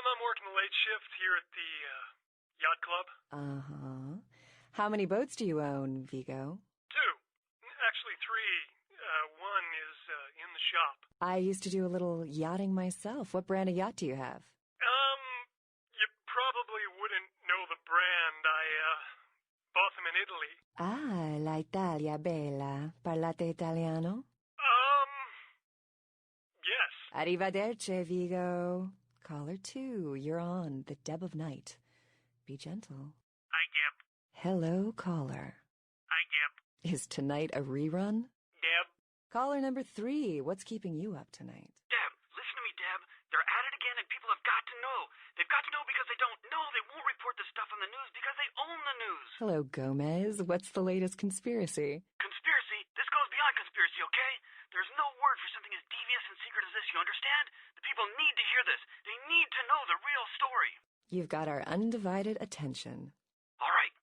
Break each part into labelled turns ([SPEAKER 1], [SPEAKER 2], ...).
[SPEAKER 1] I'm working the late shift here at the yacht club.
[SPEAKER 2] Uh-huh. How many boats do you own, Vigo?
[SPEAKER 1] 2. Actually 3. One is in the shop.
[SPEAKER 2] I used to do a little yachting myself. What brand of yacht do you have?
[SPEAKER 1] You probably wouldn't know the brand. I bought them in Italy.
[SPEAKER 2] Ah, la Italia bella. Parlate italiano?
[SPEAKER 1] Yes.
[SPEAKER 2] Arrivederci, Vigo. Caller 2, you're on the Deb of Night. Be gentle.
[SPEAKER 1] Hi, Deb.
[SPEAKER 2] Hello, caller.
[SPEAKER 1] Hi, Deb.
[SPEAKER 2] Is tonight a rerun?
[SPEAKER 1] Deb.
[SPEAKER 2] Caller number 3, what's keeping you up tonight?
[SPEAKER 3] Deb, listen to me, Deb. They're at it again and people have got to know. They've got to know because they don't know. They won't report the stuff on the news because they own the news.
[SPEAKER 2] Hello, Gomez. What's the latest conspiracy?
[SPEAKER 3] Conspiracy? This goes beyond conspiracy, okay? There's no word for something as devious and secret as this, you understand? The people need to hear this. They need to know the real story.
[SPEAKER 2] You've got our undivided attention.
[SPEAKER 3] All right.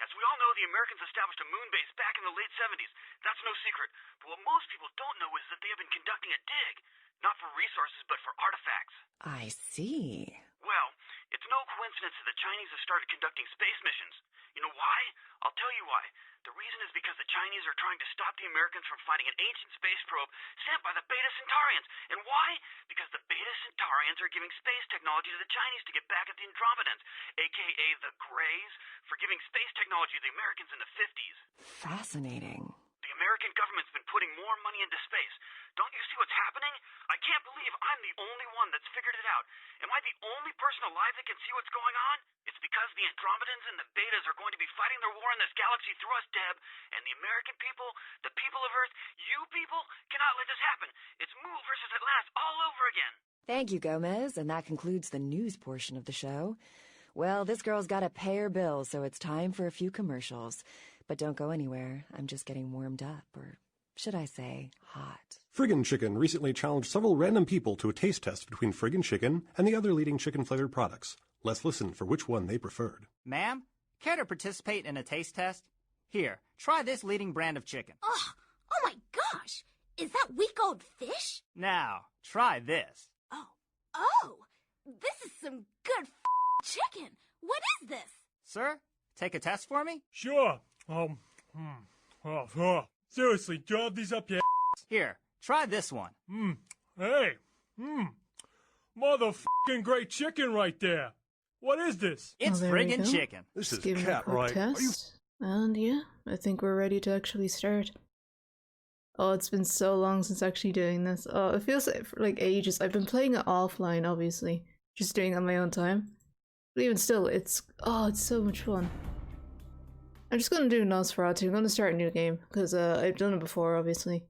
[SPEAKER 3] As we all know, the Americans established a moon base back in the late 70s. That's no secret. But what most people don't know is that they have been conducting a dig. Not for resources, but for artifacts.
[SPEAKER 2] I see.
[SPEAKER 3] Well, it's no coincidence that the Chinese have started conducting space missions. You know why? I'll tell you why. The reason is because the Chinese are trying to stop the Americans from finding an ancient space probe sent by the Beta Centaurians. And why? Because the Beta Centaurians are giving space technology to the Chinese to get back at the Andromedans, a.k.a. the Greys, for giving space technology to the Americans in the 50s.
[SPEAKER 2] Fascinating.
[SPEAKER 3] The American government's been putting more money into space. Don't you see what's happening? I can't believe I'm the only one that's figured it out. Am I the only person alive that can see what's going on? It's because the Andromedans and the Betas are going to be fighting their war in this galaxy through us, Deb. And the American people, the people of Earth, you people, cannot let this happen. It's Move versus Atlantis all over again.
[SPEAKER 2] Thank you, Gomez, and that concludes the news portion of the show. Well, this girl's got to pay her bills, so it's time for a few commercials. But don't go anywhere. I'm just getting warmed up, or should I say, hot.
[SPEAKER 4] Friggin' Chicken recently challenged several random people to a taste test between Friggin' Chicken and the other leading chicken-flavored products. Let's listen for which one they preferred.
[SPEAKER 5] Ma'am, care to participate in a taste test? Here, try this leading brand of chicken.
[SPEAKER 6] Oh my gosh! Is that week-old fish?
[SPEAKER 5] Now, try this.
[SPEAKER 6] Oh, this is some good chicken. What is this?
[SPEAKER 5] Sir, take a test for me?
[SPEAKER 1] Sure. Seriously, drop these up your
[SPEAKER 5] Here, try this one.
[SPEAKER 1] Hey. Motherfucking great chicken right there. What is this?
[SPEAKER 5] It's
[SPEAKER 7] there we
[SPEAKER 5] friggin'
[SPEAKER 7] go.
[SPEAKER 5] chicken.
[SPEAKER 4] This
[SPEAKER 7] Just
[SPEAKER 4] is
[SPEAKER 7] give it a
[SPEAKER 4] cat,
[SPEAKER 7] quick
[SPEAKER 4] right? Are you...
[SPEAKER 7] test. And yeah, I think we're ready to actually start. Oh, it's been so long since actually doing this. Oh, it feels like ages. I've been playing it offline, obviously. Just doing it on my own time. But even still, it's so much fun. I'm just gonna do Nosferatu. I'm gonna start a new game, because I've done it before, obviously.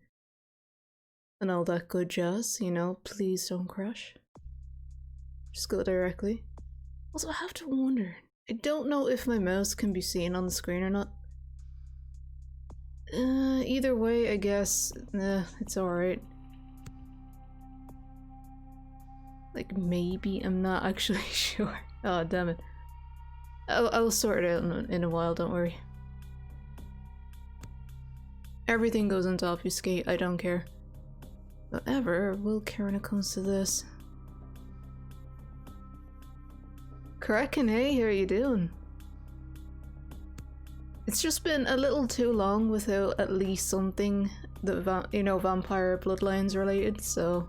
[SPEAKER 7] And all that good jazz, you know, please don't crash. Just go directly. Also, I have to wonder, I don't know if my mouse can be seen on the screen or not. Either way, I guess, it's alright. Like, maybe, I'm not actually sure. Oh, damn it. I'll sort it out in a while, don't worry. Everything goes into obfuscate, I don't care. However, I will care when it comes to this. Crackin', hey, how are you doing? It's just been a little too long without at least something that, you know, vampire bloodlines related, so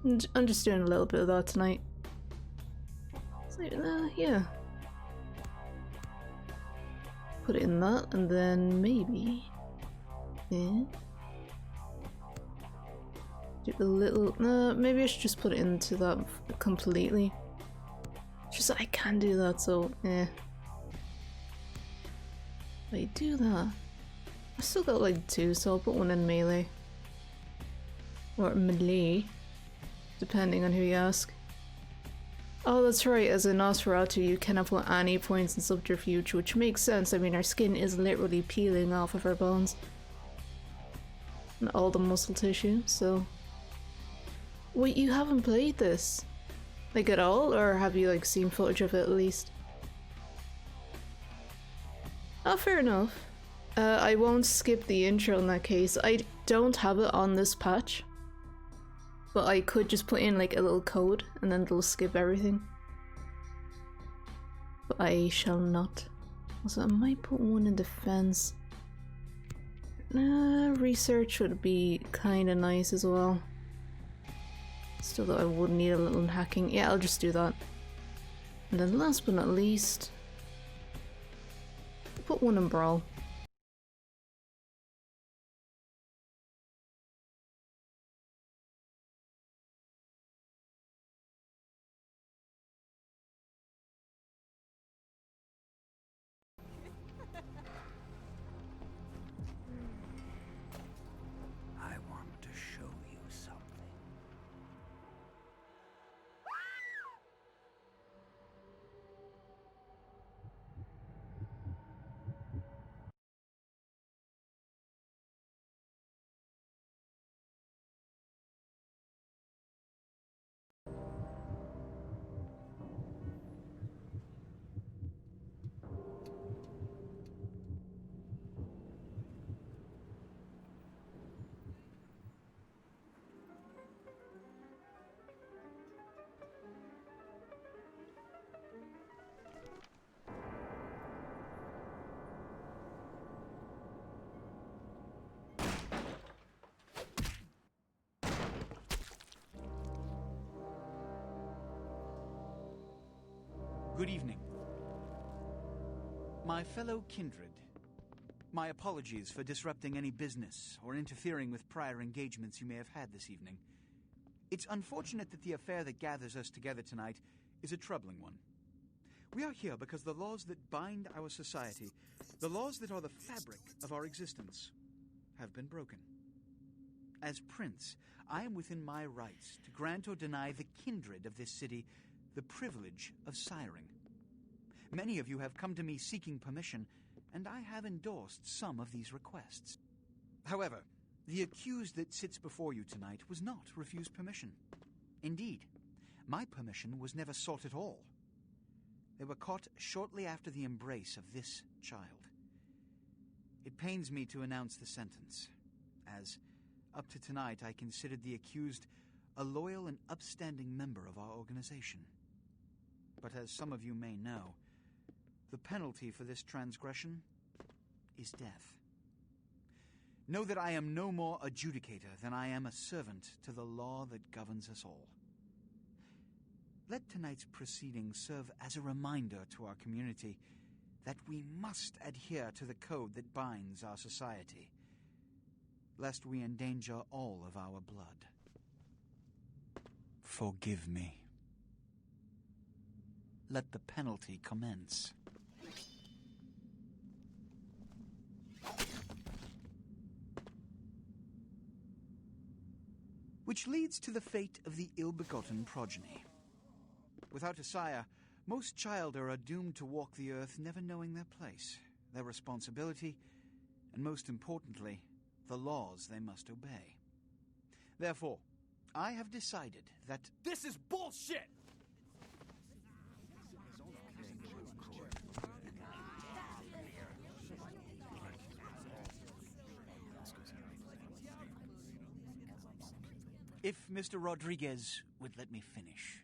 [SPEAKER 7] I'm just doing a little bit of that tonight. So, yeah. Put it in that, and then maybe... yeah. Do a little... maybe I should just put it into that completely. Just I can do that, so eh. If I do that, I still got like 2, so I'll put one in melee. Or melee, depending on who you ask. Oh, that's right, as a Nosferatu you cannot put any points in subterfuge, which makes sense. I mean, our skin is literally peeling off of our bones. And all the muscle tissue, so... Wait, you haven't played this? Like at all, or have you like seen footage of it at least? Oh, fair enough. I won't skip the intro in that case. I don't have it on this patch. But I could just put in like a little code and then it'll skip everything. but I shall not. Also, I might put one in defense. Research would be kind of nice as well. Still though, I would need a little hacking. Yeah, I'll just do that. And then last but not least, put one in Brawl.
[SPEAKER 3] I want to show you something.
[SPEAKER 8] Good evening. My fellow kindred, my apologies for disrupting any business or interfering with prior engagements you may have had this evening. It's unfortunate that the affair that gathers us together tonight is a troubling one. We are here because the laws that bind our society, the laws that are the fabric of our existence, have been broken. As prince, I am within my rights to grant or deny the kindred of this city the privilege of siring. Many of you have come to me seeking permission, and I have endorsed some of these requests. However, the accused that sits before you tonight was not refused permission. Indeed, my permission was never sought at all. They were caught shortly after the embrace of this child. It pains me to announce the sentence, as up to tonight I considered the accused a loyal and upstanding member of our organization. But as some of you may know, the penalty for this transgression is death. Know that I am no more adjudicator than I am a servant to the law that governs us all. Let tonight's proceedings serve as a reminder to our community that we must adhere to the code that binds our society, lest we endanger all of our blood. Forgive me. Let the penalty commence. Which leads to the fate of the ill-begotten progeny. Without a sire, most childer are doomed to walk the earth never knowing their place, their responsibility, and most importantly, the laws they must obey. Therefore, I have decided that
[SPEAKER 9] this is bullshit!
[SPEAKER 8] If Mr. Rodriguez would let me finish,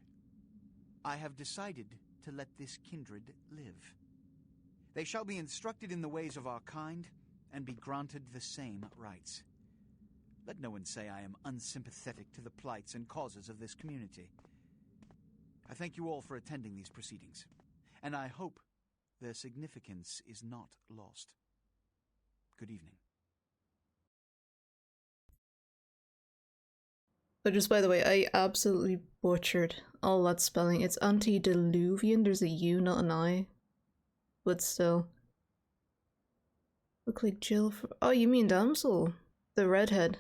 [SPEAKER 8] I have decided to let this kindred live. They shall be instructed in the ways of our kind and be granted the same rights. Let no one say I am unsympathetic to the plights and causes of this community. I thank you all for attending these proceedings, and I hope their significance is not lost. Good evening.
[SPEAKER 7] But just by the way, I absolutely butchered all that spelling. It's antediluvian. There's a U, not an I. But still. Look like Jill from... Oh, you mean Damsel? The redhead.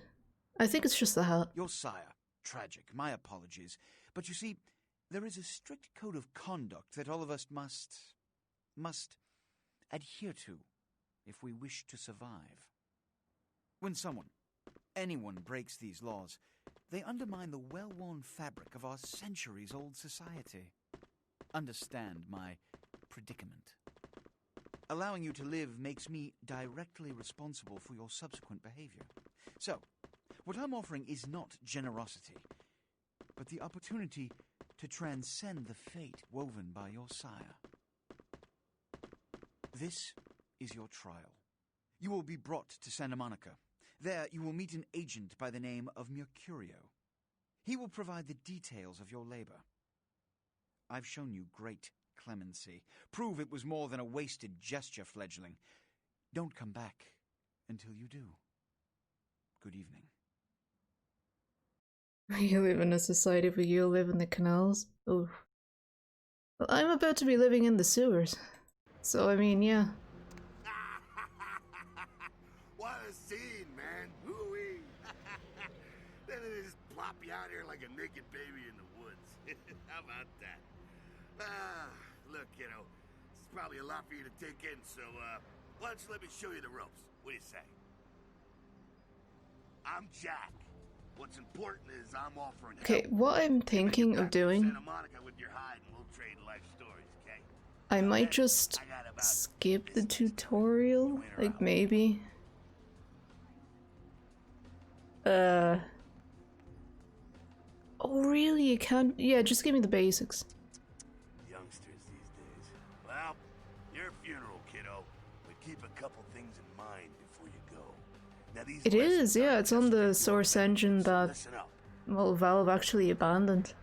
[SPEAKER 7] I think it's just the hat.
[SPEAKER 8] Your sire. Tragic. My apologies. But you see, there is a strict code of conduct that all of us must adhere to if we wish to survive. When anyone breaks these laws, they undermine the well-worn fabric of our centuries-old society. Understand my predicament. Allowing you to live makes me directly responsible for your subsequent behavior. So, what I'm offering is not generosity, but the opportunity to transcend the fate woven by your sire. This is your trial. You will be brought to Santa Monica. There you will meet an agent by the name of Mercurio. He will provide the details of your labor. I've shown you great clemency. Prove it was more than a wasted gesture, fledgling. Don't come back until you do. Good evening.
[SPEAKER 7] You live in a society where you live in the canals? Oh. Well, I'm about to be living in the sewers. So, I mean, yeah.
[SPEAKER 9] What a scene, man. Woo-wee. Then they just plop you out here like a naked baby in the woods. How about that? Look, kiddo, it's probably a lot for you to take in, so, why don't you let me show you the ropes? What do you say? I'm Jack. What's important is I'm offering
[SPEAKER 7] Okay,
[SPEAKER 9] help.
[SPEAKER 7] what I'm thinking of doing,
[SPEAKER 9] Santa Monica with your hide and we'll trade life stories, okay?
[SPEAKER 7] I might just skip the tutorial, like maybe. Oh really, you can't? Yeah, just give me the basics.
[SPEAKER 9] Youngsters these days. Well, your funeral, kiddo. But keep a couple things in mind before you go. Now, these
[SPEAKER 7] It is,
[SPEAKER 9] lessons
[SPEAKER 7] yeah,
[SPEAKER 9] aren't
[SPEAKER 7] it's on
[SPEAKER 9] just
[SPEAKER 7] the
[SPEAKER 9] for your
[SPEAKER 7] source
[SPEAKER 9] benefit,
[SPEAKER 7] engine
[SPEAKER 9] so
[SPEAKER 7] that,
[SPEAKER 9] listen up.
[SPEAKER 7] well, Valve actually abandoned.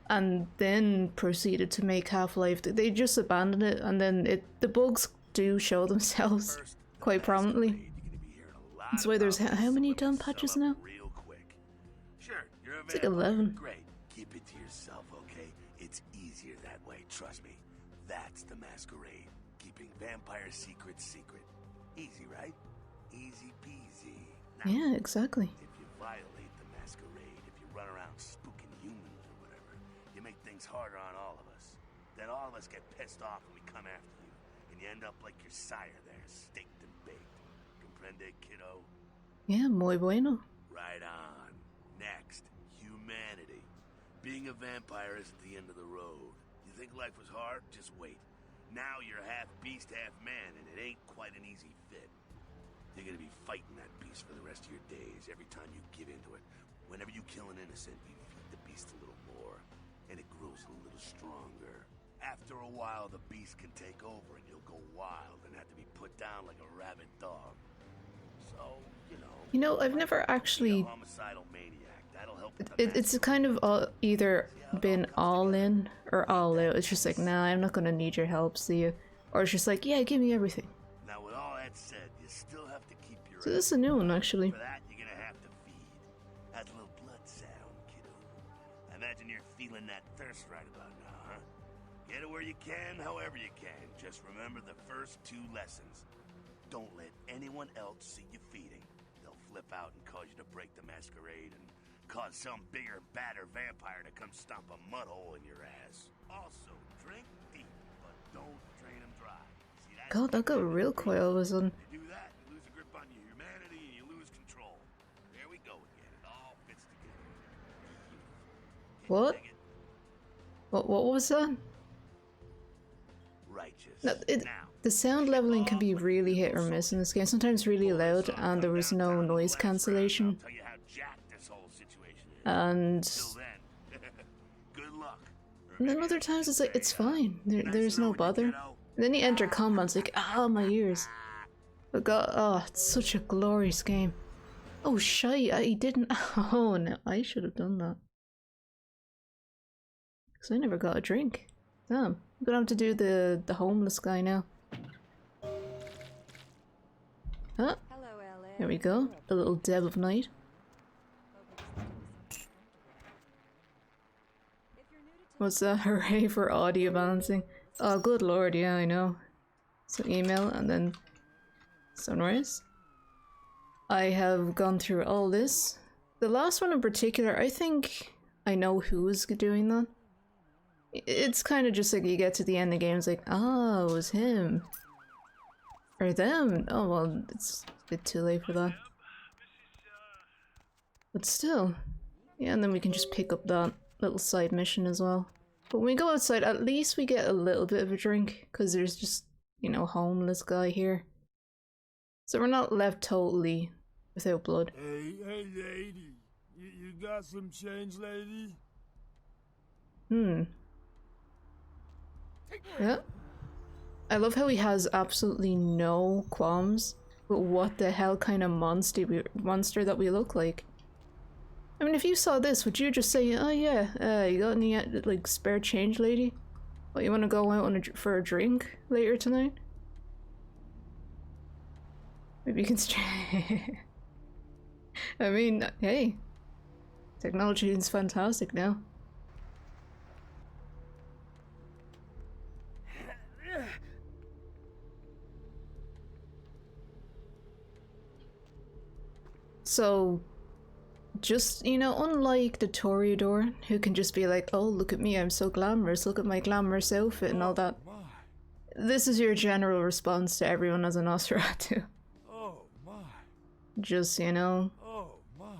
[SPEAKER 7] And then proceeded to make Half-Life. They just abandoned it, and then the bugs do show themselves
[SPEAKER 9] First, the
[SPEAKER 7] quite prominently.
[SPEAKER 9] Masquerade. You're gonna be hearing a lot
[SPEAKER 7] That's why there's
[SPEAKER 9] about this,
[SPEAKER 7] how
[SPEAKER 9] so
[SPEAKER 7] many
[SPEAKER 9] let me
[SPEAKER 7] done
[SPEAKER 9] sum
[SPEAKER 7] patches
[SPEAKER 9] up
[SPEAKER 7] now?
[SPEAKER 9] real quick. Sure, you're a
[SPEAKER 7] It's like
[SPEAKER 9] vampire.
[SPEAKER 7] 11.
[SPEAKER 9] Great. Keep it to yourself, okay? It's easier that way, trust me. That's the Masquerade. Keeping vampire secrets secret. Easy, right? Easy peasy. Now,
[SPEAKER 7] Yeah, exactly.
[SPEAKER 9] if you violate the Masquerade, if you run around spooking humans or whatever, you make things harder on all of us. Then all of us get pissed off and we come after you. And you end up like your sire there, staked and baked. Comprende, kiddo?
[SPEAKER 7] Yeah, muy bueno.
[SPEAKER 9] Right on. Next, humanity. Being a vampire isn't the end of the road. You think life was hard? Just wait. Now you're half beast, half man, and it ain't quite an easy fit. You're gonna be fighting that beast for the rest of your days, every time you give into it. Whenever you kill an innocent, you feed the beast a little more, and it grows a little stronger. After a while, the beast can take over, and you'll go wild and have to be put down like a rabid dog. So,
[SPEAKER 7] You know, I've never
[SPEAKER 9] be a
[SPEAKER 7] actually.
[SPEAKER 9] homicidal maniac. That'll help with the
[SPEAKER 7] It's kind of either been all in or all out. It's just like, nah, I'm not gonna need your help, see you. Or it's just like, yeah, give me everything.
[SPEAKER 9] Now, with all that said, you still have to keep your.
[SPEAKER 7] So this is a new one, actually.
[SPEAKER 9] For that, you're gonna have to feed. That's a little blood sound, kiddo. I imagine you're feeling that thirst right about now, huh? Get it where you can, however you can. Just remember the first two lessons. Don't let anyone else see you feeding. They'll flip out and cause you to break the Masquerade and cause some bigger, badder vampire to come stomp a mud hole in your ass. Also, drink deep, but don't drain them dry. See that?
[SPEAKER 7] God, that got real quiet all of a sudden.
[SPEAKER 9] You do that, you lose a grip on your humanity and you lose control. There we go again. It all fits together. Can you
[SPEAKER 7] What?
[SPEAKER 9] dig it?
[SPEAKER 7] What was that?
[SPEAKER 9] Righteous.
[SPEAKER 7] No,
[SPEAKER 9] Now,
[SPEAKER 7] the sound leveling can be really hit or miss in this game. Sometimes really loud, and there was no noise cancellation.
[SPEAKER 9] I'll tell you how jacked this whole situation is.
[SPEAKER 7] And
[SPEAKER 9] Till then, good luck.
[SPEAKER 7] then other times it's like, it's fine. There's no bother. And then you enter combat, it's like, ah, my ears. But God, oh, it's such a glorious game. Oh, shite, I didn't. Oh, no, I should have done that. Because I never got a drink. Damn, I'm gonna have to do the homeless guy now. Huh?
[SPEAKER 2] Hello, LA.
[SPEAKER 7] There we go. A little Deb of Night. What's that? Hooray for audio balancing. Oh, good lord, yeah, I know. So email and then sunrise. I have gone through all this. The last one in particular, I think I know who is doing that. It's kind of just like you get to the end of the game, it's like, ah, it was him. Or them. Oh, well, it's a bit too late for that. But still. Yeah, and then we can just pick up that little side mission as well. But when we go outside, at least we get a little bit of a drink, because there's just, you know, homeless guy here. So we're not left totally without blood.
[SPEAKER 10] Hey, lady. You got some change, lady?
[SPEAKER 7] Yeah. I love how he has absolutely no qualms with what the hell kind of monster that we look like. I mean, if you saw this, would you just say, oh yeah, you got any, like, spare change, lady? What, you want to go out on for a drink later tonight? Maybe you can I mean, hey. Technology is fantastic now. So, just, you know, unlike the Toreador, who can just be like, oh, look at me, I'm so glamorous, look at my glamorous outfit and all that. This is your general response to everyone as a Nosferatu.
[SPEAKER 10] Oh my.
[SPEAKER 7] Just, you know,
[SPEAKER 10] Oh my.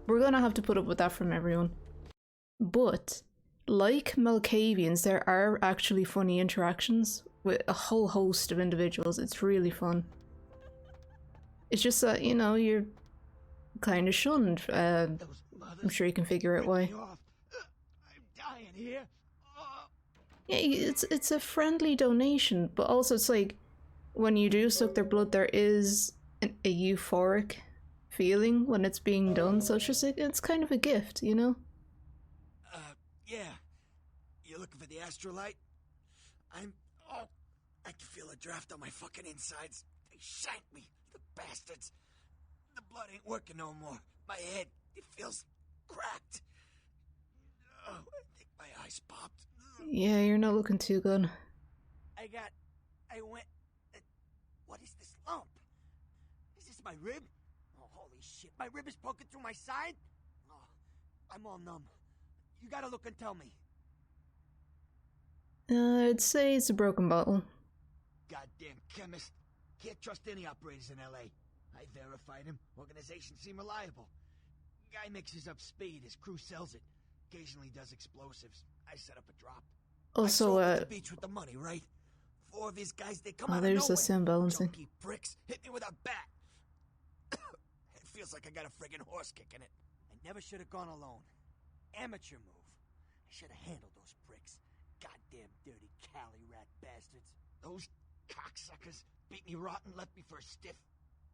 [SPEAKER 7] We're gonna have to put up with that from everyone. But, like Malkavians, there are actually funny interactions with a whole host of individuals. It's really fun. It's just that, you know, you're kind of shunned. I'm sure you can figure out why.
[SPEAKER 10] I'm dying here.
[SPEAKER 7] Yeah, it's a friendly donation, but also it's like, when you do suck their blood, there is a euphoric feeling when it's being done, so it's just like, it's kind of a gift, you know?
[SPEAKER 10] Yeah. You looking for the astrolite? I can feel a draft on my fucking insides. They shanked me, the bastards. The blood ain't working no more. My head, it feels cracked. Oh, I think my eyes popped.
[SPEAKER 7] Yeah, you're not looking too good.
[SPEAKER 10] What is this lump? Is this my rib? Oh, holy shit, my rib is poking through my side? Oh, I'm all numb. You gotta look and tell me.
[SPEAKER 7] I'd say it's a broken bottle.
[SPEAKER 10] Goddamn chemist. Can't trust any operators in LA. I verified him. Organizations seem reliable. Guy mixes up speed. His crew sells it. Occasionally does explosives. I set up a drop.
[SPEAKER 7] Also,
[SPEAKER 10] I at the beach with the money, right? 4 of these guys, they come out of
[SPEAKER 7] there's
[SPEAKER 10] nowhere.
[SPEAKER 7] the sound balancing.
[SPEAKER 10] Junkie pricks hit me with a bat. It feels like I got a friggin' horse kicking it. I never should have gone alone. Amateur move. I should have handled those pricks. Goddamn dirty Cali rat bastards. Those cocksuckers beat me rotten, left me for a stiff.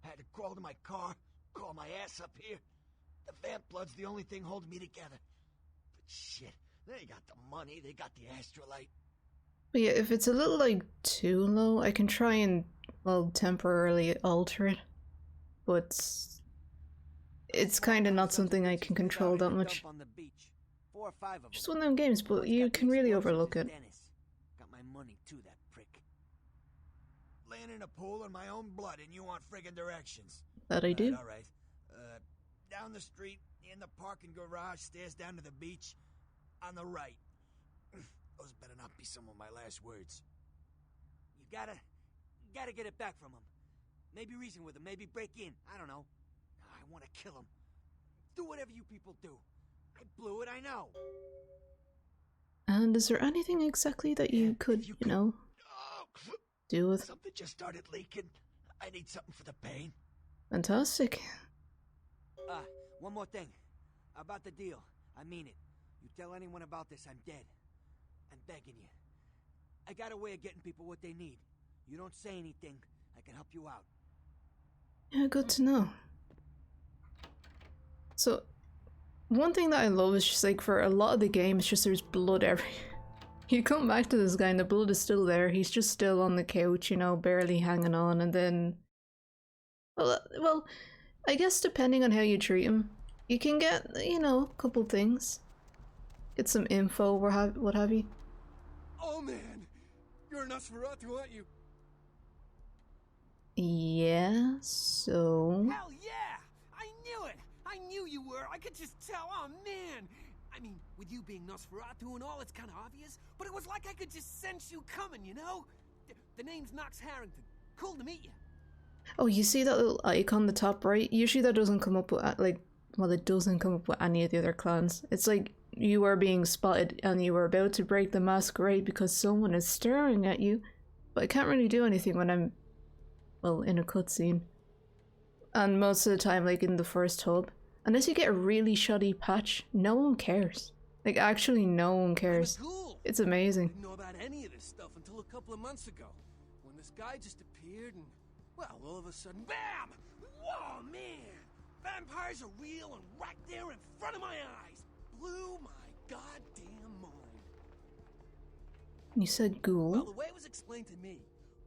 [SPEAKER 10] I had to crawl to my car, crawl my ass up here. The vamp blood's the only thing holding me together. But shit, they got the money, they got the astrolite.
[SPEAKER 7] But yeah, if it's a little, like, too low, I can try and, well, temporarily alter it. But it's kind of not something I can control that much. Just one of them games, but you can really overlook it.
[SPEAKER 10] Got my money too, that prick. Laying in a pool in my own blood, and you want friggin' directions.
[SPEAKER 7] That I do.
[SPEAKER 10] All right. Down the street, in the parking garage, stairs down to the beach, on the right. Those better not be some of my last words. You gotta get it back from him. Maybe reason with him, maybe break in. I don't know. I want to kill him. Do whatever you people do. I blew it, I know.
[SPEAKER 7] And is there anything exactly that you could, you know, do with?
[SPEAKER 10] Something just started leaking. I need something for the pain.
[SPEAKER 7] Fantastic.
[SPEAKER 10] One more thing. About the deal. I mean it. You tell anyone about this, I'm dead. I'm begging you. I got a way of getting people what they need. You don't say anything, I can help you out.
[SPEAKER 7] Yeah, good to know. So, one thing that I love is just like for a lot of the game, it's just there's blood everywhere. You come back to this guy and the blood is still there. He's just still on the couch, you know, barely hanging on, and then... Well, I guess depending on how you treat him, you can get, you know, a couple things. Get some info or what have you.
[SPEAKER 10] Oh man! You're a Nosferatu, aren't you?
[SPEAKER 7] Yeah, so...
[SPEAKER 11] Hell yeah! I knew it! I knew you were! I could just tell! Oh man! I mean, with you being Nosferatu and all, it's kind of obvious, but it was like I could just sense you coming, you know? The name's Knox Harrington. Cool to meet you.
[SPEAKER 7] Oh, you see that little icon on the top right? Usually that doesn't come up with, like, well, it doesn't come up with any of the other clans. It's like you are being spotted and you are about to break the Masquerade because someone is staring at you, but I can't really do anything when I'm, well, in a cutscene. And most of the time, like in the first hub, unless you get a really shoddy patch, no one cares. Like, actually no one cares. It's amazing.
[SPEAKER 11] Didn't know about any of this stuff until a couple of months ago, when this guy just appeared and, well, all of a sudden, BAM! Whoa, man! Vampires are real and right there in front of my eyes. Blew my goddamn mind.
[SPEAKER 7] You said ghoul?
[SPEAKER 11] Well, the way it was explained to me,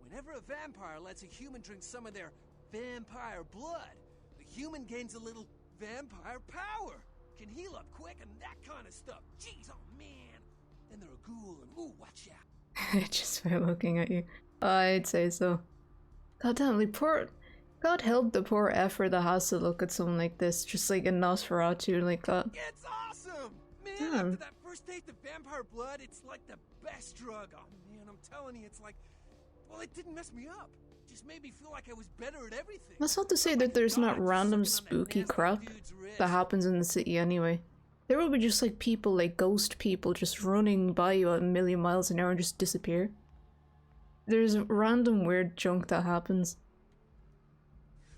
[SPEAKER 11] whenever a vampire lets a human drink some of their vampire blood, the human gains a little vampire power. Can heal up quick and that kind of stuff. Jeez, oh man. Then they're a ghoul and ooh, watch out.
[SPEAKER 7] Just by looking at you. I'd say so. God damn, like God help the poor effer that has to look at something like this, just like a Nosferatu like that.
[SPEAKER 11] It's awesome! Man,
[SPEAKER 7] Damn.
[SPEAKER 11] after that first taste of vampire blood, it's like the best drug. Oh man, I'm telling you, it's like, well, it didn't mess me up. It just made me feel like I was better at everything.
[SPEAKER 7] That's not to say that there's not random spooky crap that happens in the city anyway. There will be just like people, like ghost people, just running by you at a million miles an hour and just disappear. There's random weird junk that happens.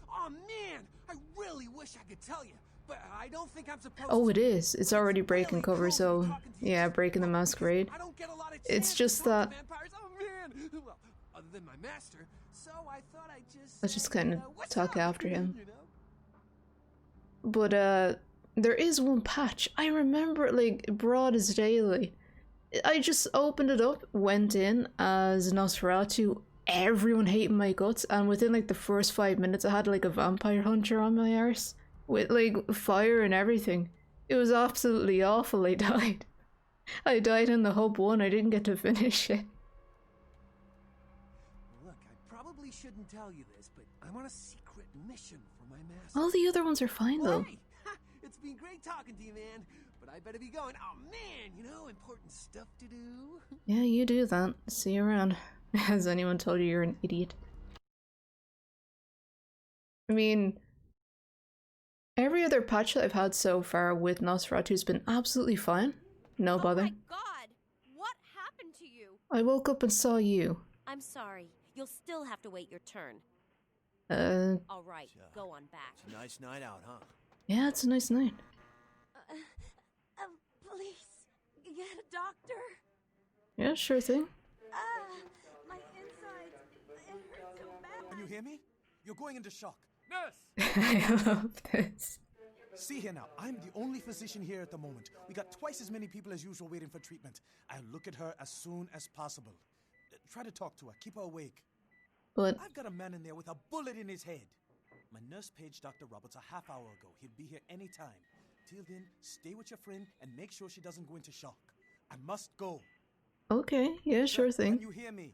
[SPEAKER 11] Oh man, I really wish I could tell you, but I don't think I'm supposed
[SPEAKER 7] Oh,
[SPEAKER 11] to.
[SPEAKER 7] it is. It's already breaking cover, so yeah, breaking the Masquerade.
[SPEAKER 11] I don't get a lot of
[SPEAKER 7] It's
[SPEAKER 11] chance
[SPEAKER 7] just
[SPEAKER 11] to talk
[SPEAKER 7] that
[SPEAKER 11] to vampires. Oh man, well, other than my master, so I thought I'd just.
[SPEAKER 7] let's just kind of talk after him.
[SPEAKER 11] You know?
[SPEAKER 7] But there is one patch. I remember it like broad as daylight. I just opened it up, went in as Nosferatu, everyone hating my guts, and within like the first 5 minutes I had like a vampire hunter on my arse with like fire and everything. It was absolutely awful. I died. I died in the hub 1, I didn't get to finish it.
[SPEAKER 11] Look, I probably shouldn't tell you this, but I'm on a secret mission for my master.
[SPEAKER 7] All the other ones are fine though.
[SPEAKER 11] Hey, it's been great talking to you, man. But I better be going. Oh man, you know, important stuff to do.
[SPEAKER 7] Yeah, you do that. See you around. Has anyone told you you're an idiot? I mean, every other patch that I've had so far with Nosferatu has been absolutely fine. No bother.
[SPEAKER 12] Oh my god! What happened to you?
[SPEAKER 7] I woke up and saw you.
[SPEAKER 12] I'm sorry. You'll still have to wait your turn. All right, go on back.
[SPEAKER 10] It's a nice night out, huh?
[SPEAKER 7] Yeah, it's a nice night.
[SPEAKER 6] Please, get a doctor.
[SPEAKER 7] Yeah, sure thing.
[SPEAKER 6] My insides, it hurts so bad.
[SPEAKER 13] Can you hear me? You're going into shock.
[SPEAKER 11] Nurse!
[SPEAKER 7] I love this.
[SPEAKER 13] See here now, I'm the only physician here at the moment. We got twice as many people as usual waiting for treatment. I'll look at her as soon as possible. Try to talk to her, keep her awake.
[SPEAKER 7] But
[SPEAKER 13] I've got a man in there with a bullet in his head. My nurse paged Dr. Roberts a half hour ago. He'll be here any time. Till then, stay with your friend and make sure she doesn't go into shock. I must go.
[SPEAKER 7] okay, yeah, sure thing.
[SPEAKER 13] Can you hear me?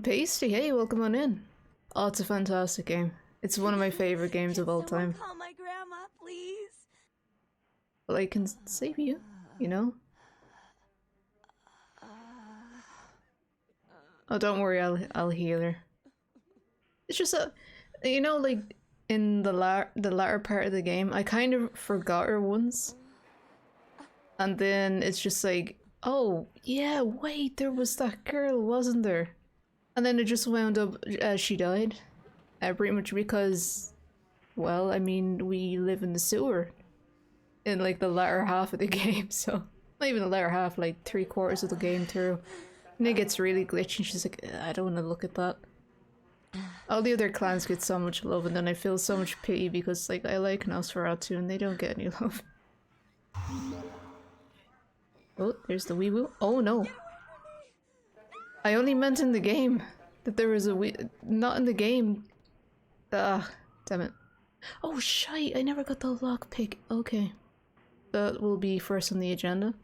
[SPEAKER 7] Pasty, hey, welcome on in. Oh, it's a fantastic game. It's one of my favorite games of all time.
[SPEAKER 6] Call my grandma, please.
[SPEAKER 7] Well, I can save you, you know? Oh, don't worry, I'll heal her. It's just a, you know, like in the latter part of the game, I kind of forgot her once, and then it's just like, oh yeah, wait, there was that girl, wasn't there? And then it just wound up she died, pretty much because, well, I mean, we live in the sewer in like the latter half of the game, so not even the latter half, like 3/4 of the game through. And it gets really glitchy and she's like, I don't want to look at that. All the other clans get so much love and then I feel so much pity because like I like Nosferatu and they don't get any love. Oh, there's the wee woo. Oh no. I only meant in the game that there was a wee, not in the game. Ah, damn it. Oh shite, I never got the lockpick. Okay. That will be first on the agenda.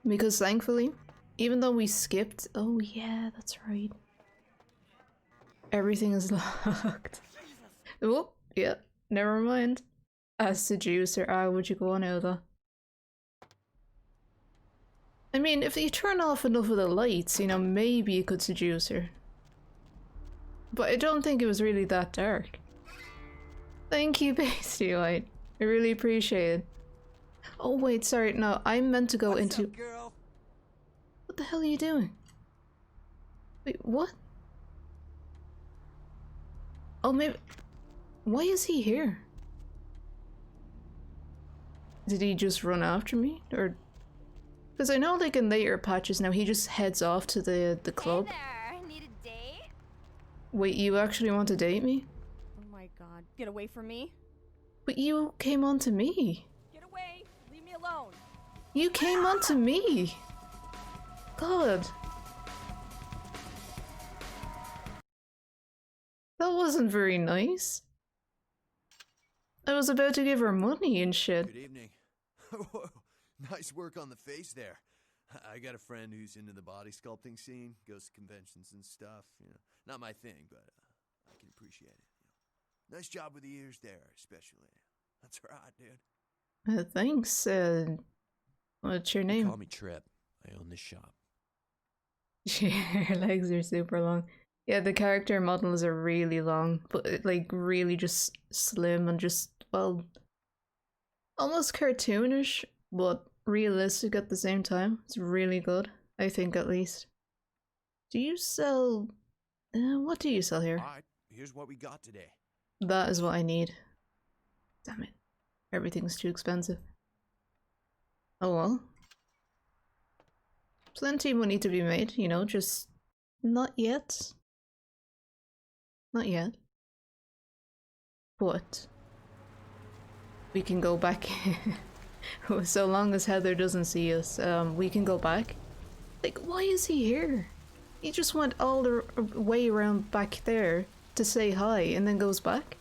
[SPEAKER 7] Because thankfully, even though we skipped, oh yeah, that's right. Everything is locked. Oh, yeah, never mind. As seducer, would you go on Ilda? I mean, if you turn off enough of the lights, you know, maybe you could seduce her. But I don't think it was really that dark. Thank you, Pasty White. I really appreciate it. Oh wait, sorry, no, I meant to go
[SPEAKER 11] What's
[SPEAKER 7] into-
[SPEAKER 11] up, girl?
[SPEAKER 7] What the hell are you doing? Wait, what? Oh, maybe- Why is he here? Did he just run after me? Or Because I know, like, in later patches now, he just heads off to the club.
[SPEAKER 6] Hey there, need a date?
[SPEAKER 7] Wait, you actually want to date me?
[SPEAKER 12] Oh my god, get away from me.
[SPEAKER 7] But you came on to me.
[SPEAKER 12] Get away, leave me alone.
[SPEAKER 7] You came on to me. God. That wasn't very nice. I was about to give her money and shit.
[SPEAKER 14] Good evening. Nice work on the face there. I got a friend who's into the body sculpting scene, goes to conventions and stuff. You know, not my thing, but I can appreciate it. You know. Nice job with the ears there, especially. That's right, dude.
[SPEAKER 7] Thanks. What's your name?
[SPEAKER 15] Call me Trip. I own this shop.
[SPEAKER 7] Your legs are super long. Yeah, the character models are really long, but like really just slim and just, well, almost cartoonish, but realistic at the same time. It's really good, I think, at least. Do you sell... what do you sell here?
[SPEAKER 14] Alright, here's what we got today.
[SPEAKER 7] That is what I need. Damn it. Everything's too expensive. Oh well. Plenty of money to be made, you know, just not yet. Not yet. But we can go back. So long as Heather doesn't see us, we can go back. Like, why is he here? He just went all the way around back there to say hi and then goes back.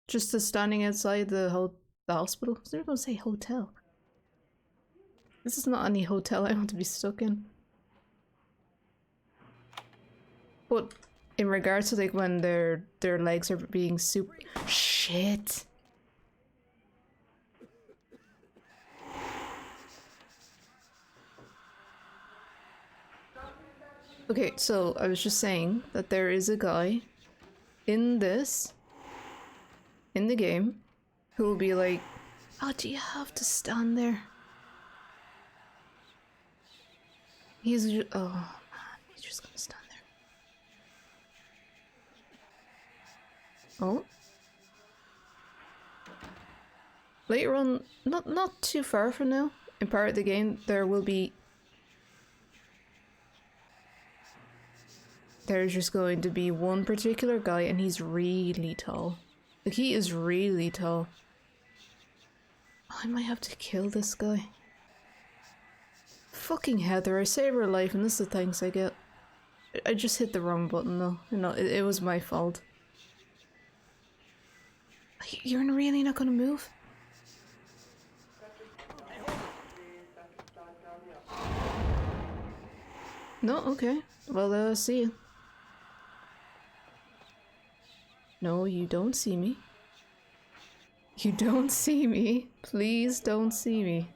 [SPEAKER 7] Just to standing outside the hospital. I was never gonna say hotel. This is not any hotel I want to be stuck in. But in regards to like when their legs are being super shit. Okay, so I was just saying that there is a guy in the game who will be like, oh, do you have to stand there? He's just, oh man, he's just gonna stand there. Oh. Later on, not too far from now, in part of the game, there will be... There's just going to be one particular guy and he's really tall. Like, he is really tall. Oh, I might have to kill this guy. Fucking Heather, I save her life and this is the thanks I get. I just hit the wrong button though. No, it was my fault. You're really not gonna move? No? Okay. Well, see you. No, you don't see me. You don't see me. Please don't see me.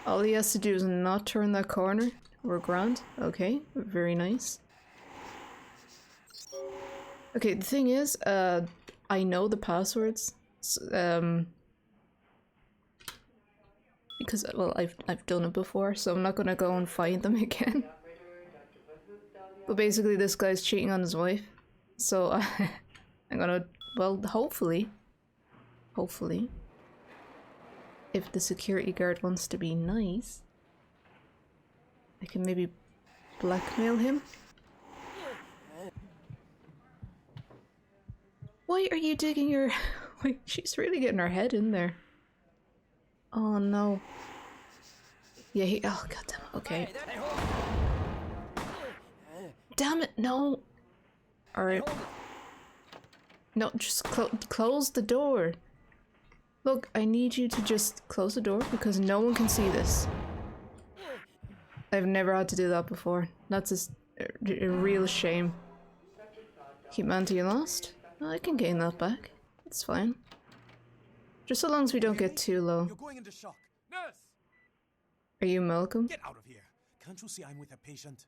[SPEAKER 7] All he has to do is not turn that corner. We're grand. Okay, very nice. Okay, the thing is, I know the passwords. Because, well, I've done it before, so I'm not gonna go and find them again. But basically this guy's cheating on his wife. So I'm gonna, well, hopefully, if the security guard wants to be nice, I can maybe blackmail him. Why are you digging your... Wait, she's really getting her head in there. Oh no. Yeah, oh god damn it, okay. Damn it, no! Alright. No, just close the door. Look, I need you to just close the door because no one can see this. I've never had to do that before. That's a real shame. Humanity lost? I can gain that back. It's fine. Just so long as we don't get too low.
[SPEAKER 13] You're going into shock. Nurse!
[SPEAKER 7] Are you Malcolm?
[SPEAKER 13] Get out of here. Can't you see I'm with a patient?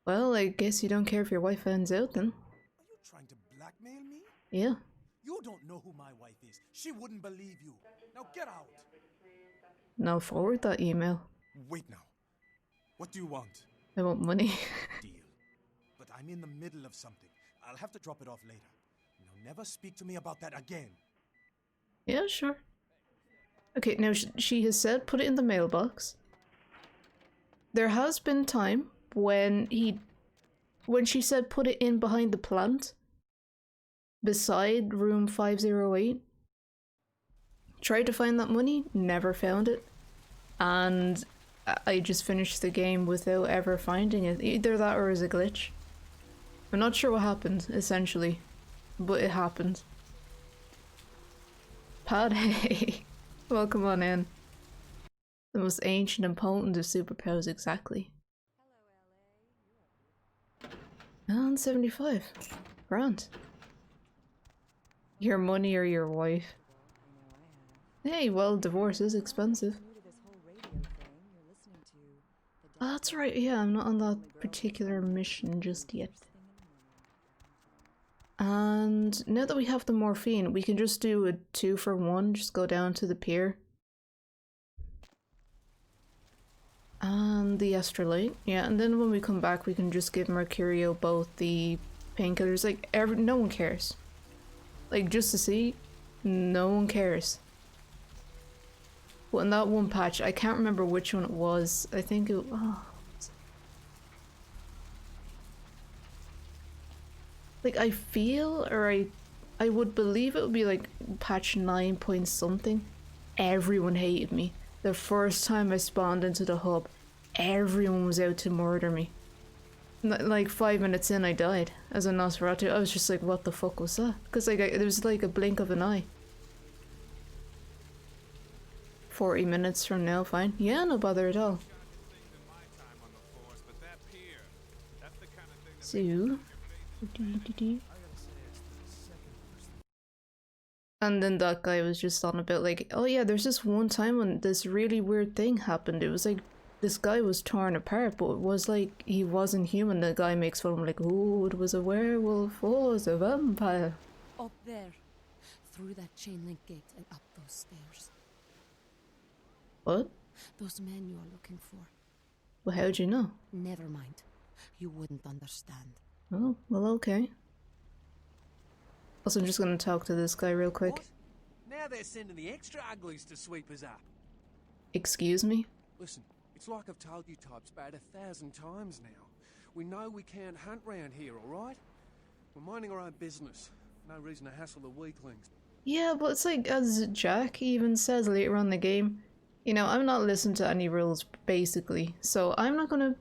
[SPEAKER 7] Well, I guess you don't care if your wife finds out then.
[SPEAKER 13] Are you trying to blackmail me?
[SPEAKER 7] Yeah.
[SPEAKER 13] You don't know who my wife is. She wouldn't believe you. Now get out.
[SPEAKER 7] Now forward that email.
[SPEAKER 13] Wait now. What do you want?
[SPEAKER 7] I want money.
[SPEAKER 13] Deal. But I'm in the middle of something. I'll have to drop it off later. Now never speak to me about that again.
[SPEAKER 7] Yeah, sure. Okay, now she has said put it in the mailbox. There has been time when she said put it in behind the plant beside room 508. Tried to find that money, never found it. And I just finished the game without ever finding it. Either that or it was a glitch. I'm not sure what happened, essentially. But it happened. Padhe! Welcome on in. The most ancient and potent of superpowers, exactly. And 75. Grand. Your money or your wife? Hey, well, divorce is expensive. Oh, that's right, yeah, I'm not on that particular mission just yet. And now that we have the morphine, we can just do a 2-for-1, just go down to the pier. And the Astrolite, yeah, and then when we come back we can just give Mercurio both the painkillers, like, no one cares. Like, just to see, no one cares. But in that one patch, I can't remember which one it was, I think it, like, I feel, or I would believe it would be like patch 9 point something. Everyone hated me. The first time I spawned into the hub, everyone was out to murder me. Like 5 minutes in, I died as a Nosferatu. I was just like, what the fuck was that? Because like, it was like a blink of an eye. 40 minutes from now, fine. Yeah, no bother at all. So... And then that guy was just on about like, oh yeah, there's this one time when this really weird thing happened. It was like, this guy was torn apart, but it was like, he wasn't human. The guy makes fun of him like, oh, it was a werewolf, oh, it's a vampire.
[SPEAKER 16] Up there, through that chain link gate and up those stairs.
[SPEAKER 7] What?
[SPEAKER 16] Those men you are looking for.
[SPEAKER 7] Well, how'd you know?
[SPEAKER 16] Never mind. You wouldn't understand.
[SPEAKER 7] Oh, well, okay. Also, I'm just gonna talk to this guy real quick.
[SPEAKER 11] What? Now they're sending the extra uglies to sweep us up.
[SPEAKER 7] Excuse me?
[SPEAKER 11] Listen, it's like I've told you types about 1,000 times now. We know we can't hunt round here, alright? We're minding our own business. No reason to hassle the weaklings.
[SPEAKER 7] Yeah, but it's like, as Jack even says later on in the game, you know, I'm not listening to any rules, basically. So I'm not gonna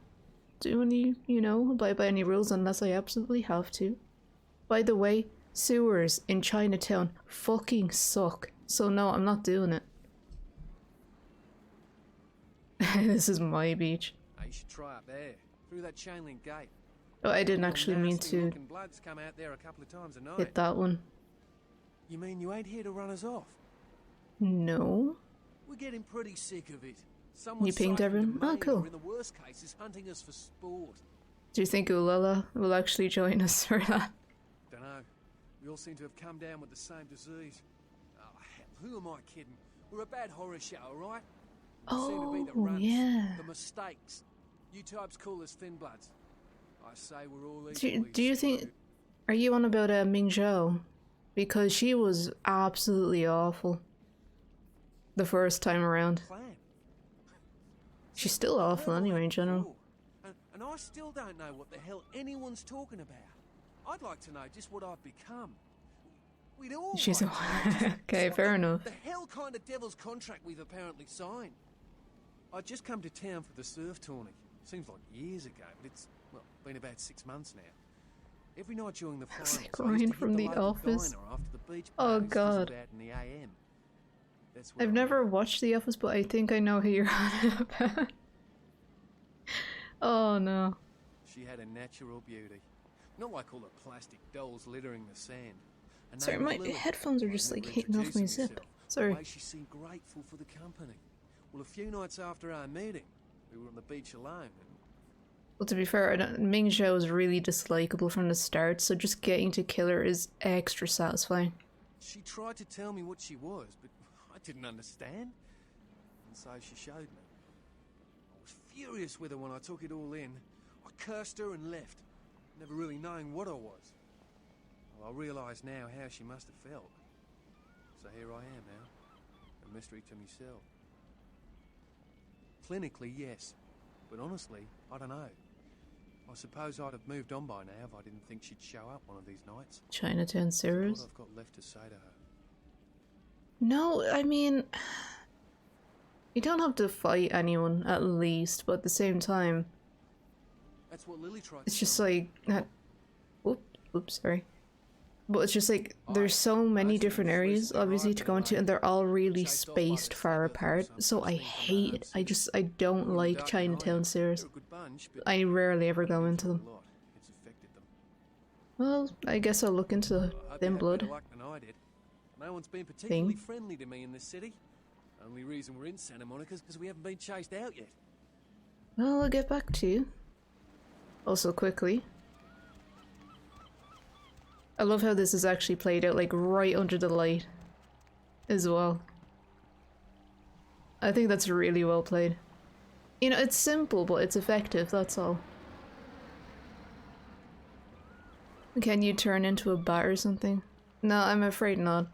[SPEAKER 7] do any, you know, abide by any rules unless I absolutely have to. By the way, sewers in Chinatown fucking suck. So no, I'm not doing it. This is my beach.
[SPEAKER 11] You should try up there, through that chain link gate.
[SPEAKER 7] Oh, I didn't actually mean to
[SPEAKER 11] Bloods come out there a couple of times a night.
[SPEAKER 7] hit that one.
[SPEAKER 11] You mean you ain't here to run us off?
[SPEAKER 7] No.
[SPEAKER 11] We're getting pretty sick of it.
[SPEAKER 7] You pinged everyone? Oh, cool.
[SPEAKER 11] In the worst cases, hunting us for sport.
[SPEAKER 7] Do you think Ulala will actually join us for that?
[SPEAKER 11] Dunno. We all seem to have come down with the same disease. Oh, hell, who am I kidding? We're a bad horror show, alright?
[SPEAKER 7] Oh, yeah.
[SPEAKER 11] The mistakes. You types call us thin bloods. I say we're all
[SPEAKER 7] Do you think... Are you on about Ming Zhou? Because she was absolutely awful. The first time around. She's still awful anyway in general.
[SPEAKER 11] And I still don't know what the hell anyone's talking about. I'd like to know just what I've become. We'd all
[SPEAKER 7] She's
[SPEAKER 11] like
[SPEAKER 7] okay, fair enough.
[SPEAKER 11] The hell kind of devil's contract we've apparently signed. I'd just come to town for the surf tourney. Seems like years ago, but it's, well, been about 6 months now. Every night during the finals,
[SPEAKER 7] like Ryan from The Office. Oh god. I've never watched The Office, but I think I know who you're on about. Oh no.
[SPEAKER 11] She had a natural beauty. Not like all the plastic dolls littering the sand.
[SPEAKER 7] Sorry, my headphones are just like hitting off my zip. Sorry.
[SPEAKER 11] She seemed grateful for the company. Well, a few nights after our meeting, we were on the beach alone.
[SPEAKER 7] Well, to be fair, Ming Zhou was really dislikable from the start, so just getting to kill her is extra satisfying.
[SPEAKER 11] She tried to tell me what she was, but I didn't understand. And so she showed me. I was furious with her when I took it all in. I cursed her and left, never really knowing what I was. Well, I realise now how she must have felt. So here I am now.
[SPEAKER 17] a mystery to myself. Clinically, yes. But honestly, I don't know. I suppose I'd have moved on by now if I didn't think she'd show up one of these nights.
[SPEAKER 7] Chinatown
[SPEAKER 17] That's
[SPEAKER 7] sewers?
[SPEAKER 17] all I've got left to say to her.
[SPEAKER 7] No, I mean... You don't have to fight anyone, at least, but at the same time...
[SPEAKER 17] That's what Lily tried
[SPEAKER 7] It's
[SPEAKER 17] to
[SPEAKER 7] just
[SPEAKER 17] tell me.
[SPEAKER 7] like... Oops, sorry. But it's just like, there's so many different areas, obviously, to go into, and they're all really spaced far apart, so I hate it. I don't like Chinatown sewers. I rarely ever go into them. Well, I guess I'll look into Thin Blood.
[SPEAKER 17] No one's been particularly friendly to me in this city. Only reason we're in Santa Monica is because we haven't been chased out yet.
[SPEAKER 7] Well, I'll get back to you. Also, quickly. I love how this is actually played out, like, right under the light. As well. I think that's really well played. You know, it's simple, but it's effective, that's all. Can you turn into a bat or something? No, I'm afraid not.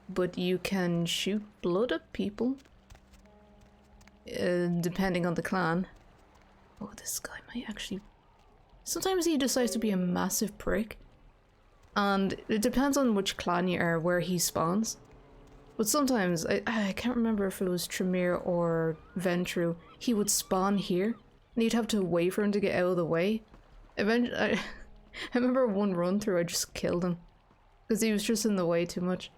[SPEAKER 7] But you can shoot blood at people. Depending on the clan. Oh, this guy might actually... Sometimes he decides to be a massive prick. And it depends on which clan you are, where he spawns. But sometimes, I can't remember if it was Tremere or Ventru, he would spawn here, and you'd have to wait for him to get out of the way. Eventually, I remember one run through, I just killed him. Because he was just in the way too much.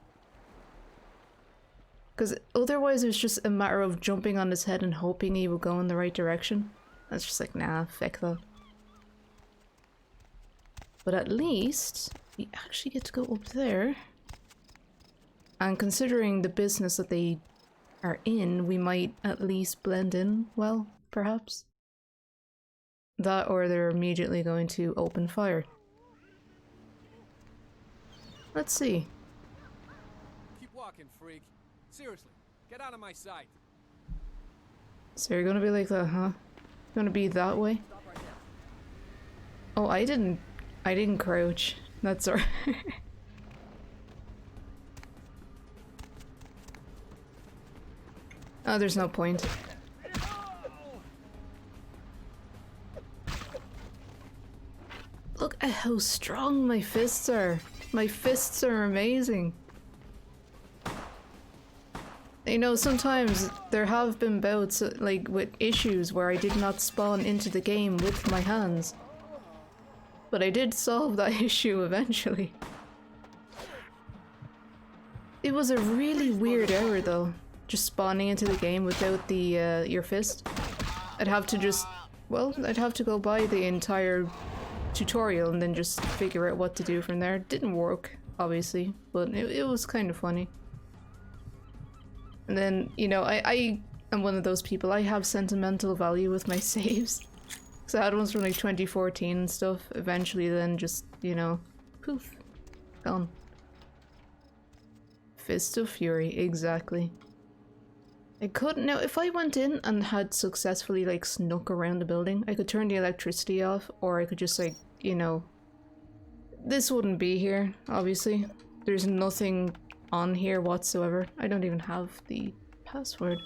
[SPEAKER 7] Because otherwise it was just a matter of jumping on his head and hoping he would go in the right direction. That's just like, nah, feck that. But at least, we actually get to go up there. And considering the business that they are in, we might at least blend in well, perhaps. That or they're immediately going to open fire. Let's see.
[SPEAKER 11] Keep walking, freak. Seriously, get out of my sight.
[SPEAKER 7] So you're gonna be like that, huh? You're gonna be that way? Oh, I didn't crouch. That's alright. Oh, there's no point. Look at how strong my fists are. My fists are amazing. You know, sometimes there have been bouts, like, with issues where I did not spawn into the game with my hands. But I did solve that issue eventually. It was a really weird error though, just spawning into the game without the, your fist. I'd have to just, well, I'd have to go by the entire tutorial and then just figure out what to do from there. It didn't work, obviously, but it was kind of funny. And then, you know, I am one of those people, I have sentimental value with my saves. Because I had ones from like 2014 and stuff, eventually then just, you know, poof, gone. Fist of Fury, exactly. I could, now if I went in and had successfully like snuck around the building, I could turn the electricity off, or I could just like, you know, this wouldn't be here, obviously. There's nothing on here whatsoever. I don't even have the password.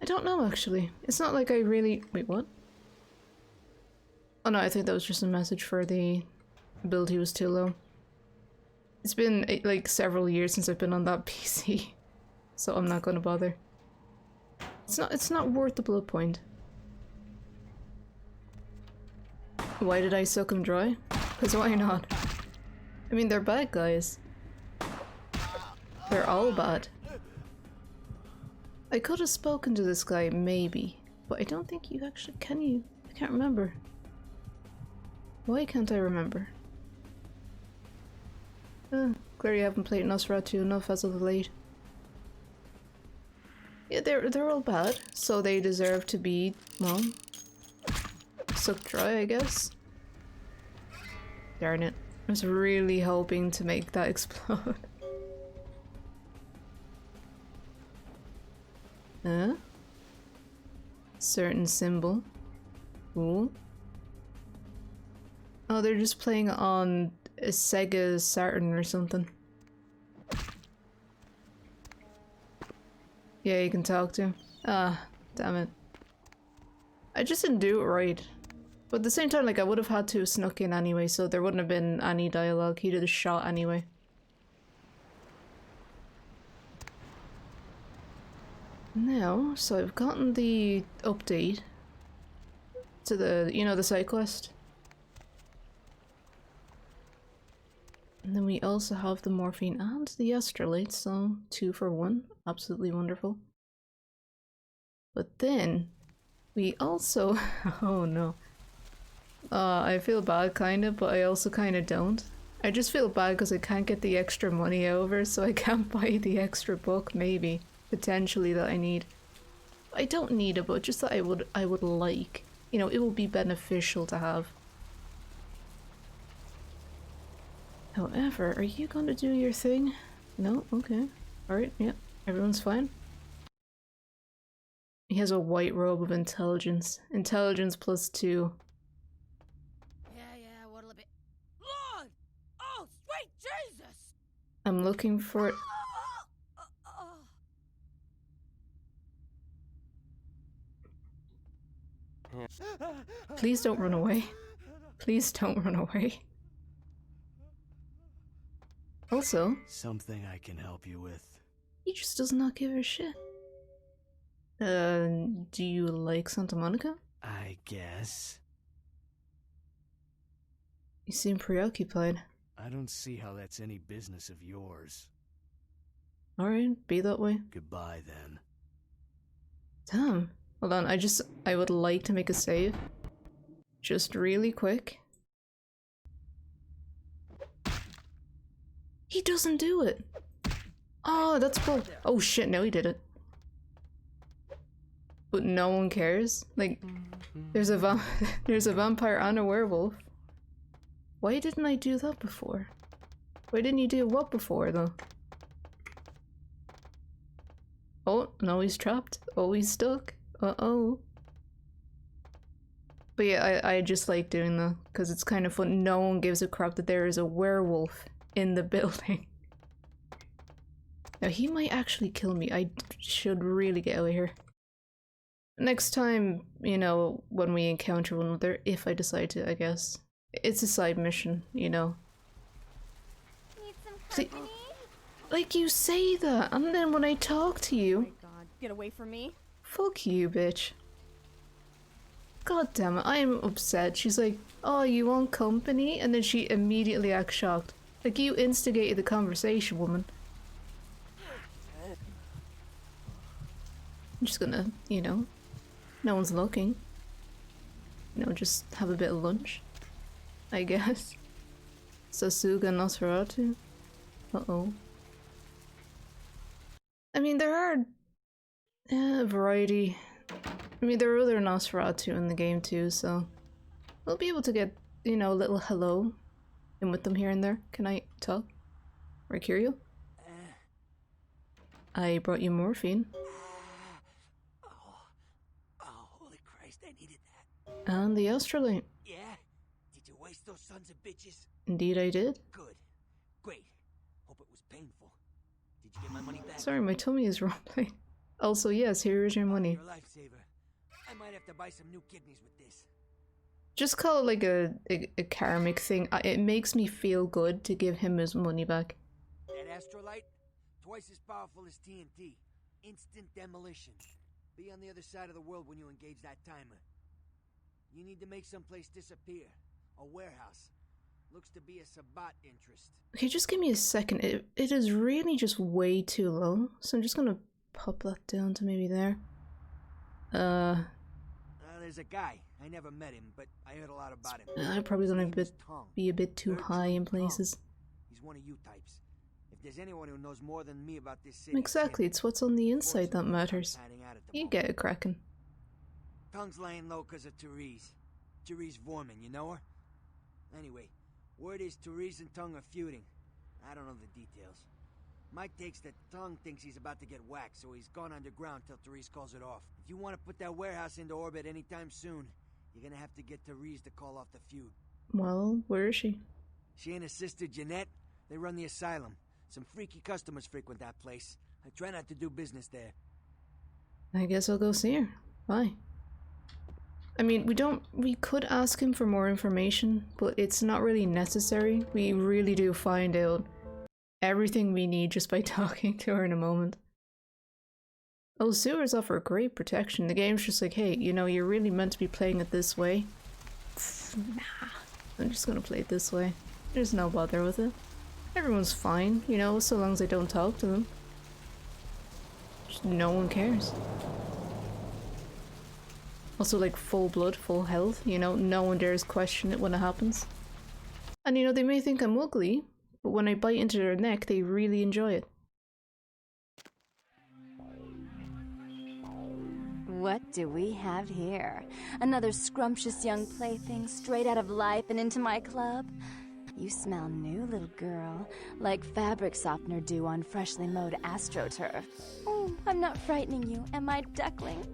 [SPEAKER 7] I don't know actually. It's not like I really... Wait, what? Oh no, I think that was just a message for the ability was too low. It's been like several years since I've been on that PC, so I'm not gonna bother. It's not worth the blood point. Why did I suck them dry? Because why not? I mean, they're bad guys. They're all bad. I could have spoken to this guy, maybe, but I don't think you actually can you? I can't remember. Why can't I remember? Clearly you haven't played Nosferatu enough as of late. Yeah, they're all bad, so they deserve to be, well, sucked dry, I guess. Darn it. I was really hoping to make that explode. Certain symbol. Ooh. Oh, they're just playing on a Sega Saturn or something. Yeah, you can talk to him. Ah, damn it. I just didn't do it right. But at the same time, like, I would have had to have snuck in anyway, so there wouldn't have been any dialogue. He'd have shot anyway. Now, so I've gotten the update to the, you know, the side quest. And then we also have the morphine and the astrolate, so 2 for 1. Absolutely wonderful. But then, we also... oh no. I feel bad kinda, but I also kinda don't. I just feel bad because I can't get the extra money over, so I can't buy the extra book, maybe. Potentially, that I need. I don't need it, but just that I would like. You know, it will be beneficial to have. However, are you gonna do your thing? No? Okay. Alright, yeah. Everyone's fine. He has a white robe of intelligence. Intelligence +2.
[SPEAKER 6] Yeah, what'll it be? Lord! Oh, sweet Jesus!
[SPEAKER 7] I'm looking for it. Please don't run away. Please don't run away. Also,
[SPEAKER 10] something I can help you with.
[SPEAKER 7] He just does not give a shit. Do you like Santa Monica?
[SPEAKER 10] I guess.
[SPEAKER 7] You seem preoccupied.
[SPEAKER 10] I don't see how that's any business of yours.
[SPEAKER 7] Alright, be that way.
[SPEAKER 10] Goodbye then.
[SPEAKER 7] Damn. Hold on, I would like to make a save. Just really quick. He doesn't do it! Oh, that's bull- oh shit, no he did it. But no one cares? Like, there's a there's a vampire and a werewolf. Why didn't I do that before? Why didn't you do what before, though? Oh, no, he's trapped. Oh, he's stuck. Uh-oh. But yeah, I just like doing that, because it's kind of fun. No one gives a crap that there is a werewolf in the building. Now, he might actually kill me. I should really get out of here. Next time, you know, when we encounter one another, if I decide to, I guess. It's a side mission, you know.
[SPEAKER 6] Need some company?
[SPEAKER 7] Like, you say that, and then when I talk to you...
[SPEAKER 6] Oh my god, get away from me.
[SPEAKER 7] Fuck you, bitch. God damn it, I'm upset. She's like, oh, you want company? And then she immediately acts shocked. Like, you instigated the conversation, woman. I'm just gonna, you know, no one's looking. You know, just have a bit of lunch, I guess. Sasuga Nosferatu. Uh-oh. I mean, there are a variety. I mean, there are other Nosferatu in the game too, so we'll be able to get, you know, a little hello in with them here and there. Can I talk? Mercurial? I brought you morphine.
[SPEAKER 10] Oh, holy Christ, I needed that.
[SPEAKER 7] And the astrolite.
[SPEAKER 10] Yeah? Did you waste those sons of bitches?
[SPEAKER 7] Indeed I did.
[SPEAKER 10] Good. Great. Hope it was painful. Did you get my money back?
[SPEAKER 7] Sorry, my tummy is rumbling. Also, yes, here is your money.
[SPEAKER 10] You're a lifesaver. I might have to buy some new kidneys with this.
[SPEAKER 7] Just call it like a karmic thing. It makes me feel good to give him his money back.
[SPEAKER 10] That astrolite? Twice as powerful as TNT. Instant demolition. Be on the other side of the world when you engage that timer. You need to make someplace disappear. A warehouse. Looks to be a Sabbat interest.
[SPEAKER 7] Okay, just give me a second. It is really just way too low. So I'm just gonna pop that down to maybe there.
[SPEAKER 10] There's a guy. I never met him, but I heard a lot about him.
[SPEAKER 7] I'm probably gonna be a bit too high in places.
[SPEAKER 10] He's one of you types. If there's anyone who knows more than me about this city...
[SPEAKER 7] Exactly, it's what's on the inside that matters. You get it cracking.
[SPEAKER 10] Tongue's laying low because of Therese. Therese Vorman, you know her? Anyway, word is Therese and Tongue are feuding. I don't know the details. Mike takes that Tongue thinks he's about to get whacked, so he's gone underground till Therese calls it off. If you want to put that warehouse into orbit anytime soon, you're gonna have to get Therese to call off the feud.
[SPEAKER 7] Well, where is she?
[SPEAKER 10] She and her sister Jeanette, they run the asylum. Some freaky customers frequent that place. I try not to do business there.
[SPEAKER 7] I guess I'll go see her. Bye. I mean, we could ask him for more information, but it's not really necessary. We really do find out everything we need just by talking to her in a moment. Oh, sewers offer great protection. The game's just like, hey, you know, you're really meant to be playing it this way. Nah, I'm just gonna play it this way. There's no bother with it. Everyone's fine, you know, so long as I don't talk to them. Just no one cares. Also, like, full blood, full health, you know, no one dares question it when it happens. And you know, they may think I'm ugly, but when I bite into their neck, they really enjoy it.
[SPEAKER 18] What do we have here? Another scrumptious young plaything straight out of life and into my club? You smell new, little girl, like fabric softener dew on freshly mowed astroturf. Oh, I'm not frightening you, am I, duckling?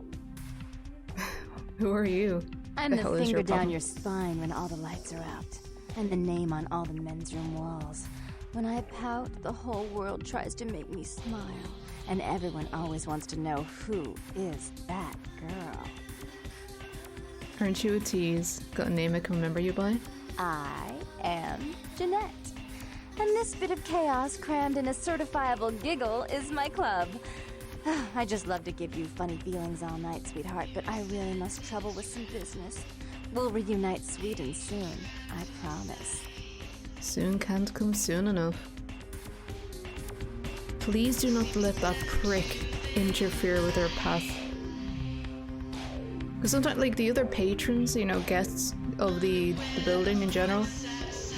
[SPEAKER 7] Who are you?
[SPEAKER 18] I'm the finger down your spine when all the lights are out, and the name on all the men's room walls. When I pout, the whole world tries to make me smile, and everyone always wants to know who is that girl.
[SPEAKER 7] Aren't you a tease? Got a name I can remember you by?
[SPEAKER 18] I am Jeanette, and this bit of chaos crammed in a certifiable giggle is my club. I just love to give you funny feelings all night, sweetheart, but I really must trouble with some business. We'll reunite sweet and soon, I promise.
[SPEAKER 7] Soon can't come soon enough. Please do not let that prick interfere with our path. Because sometimes, like, the other patrons, you know, guests of the building in general,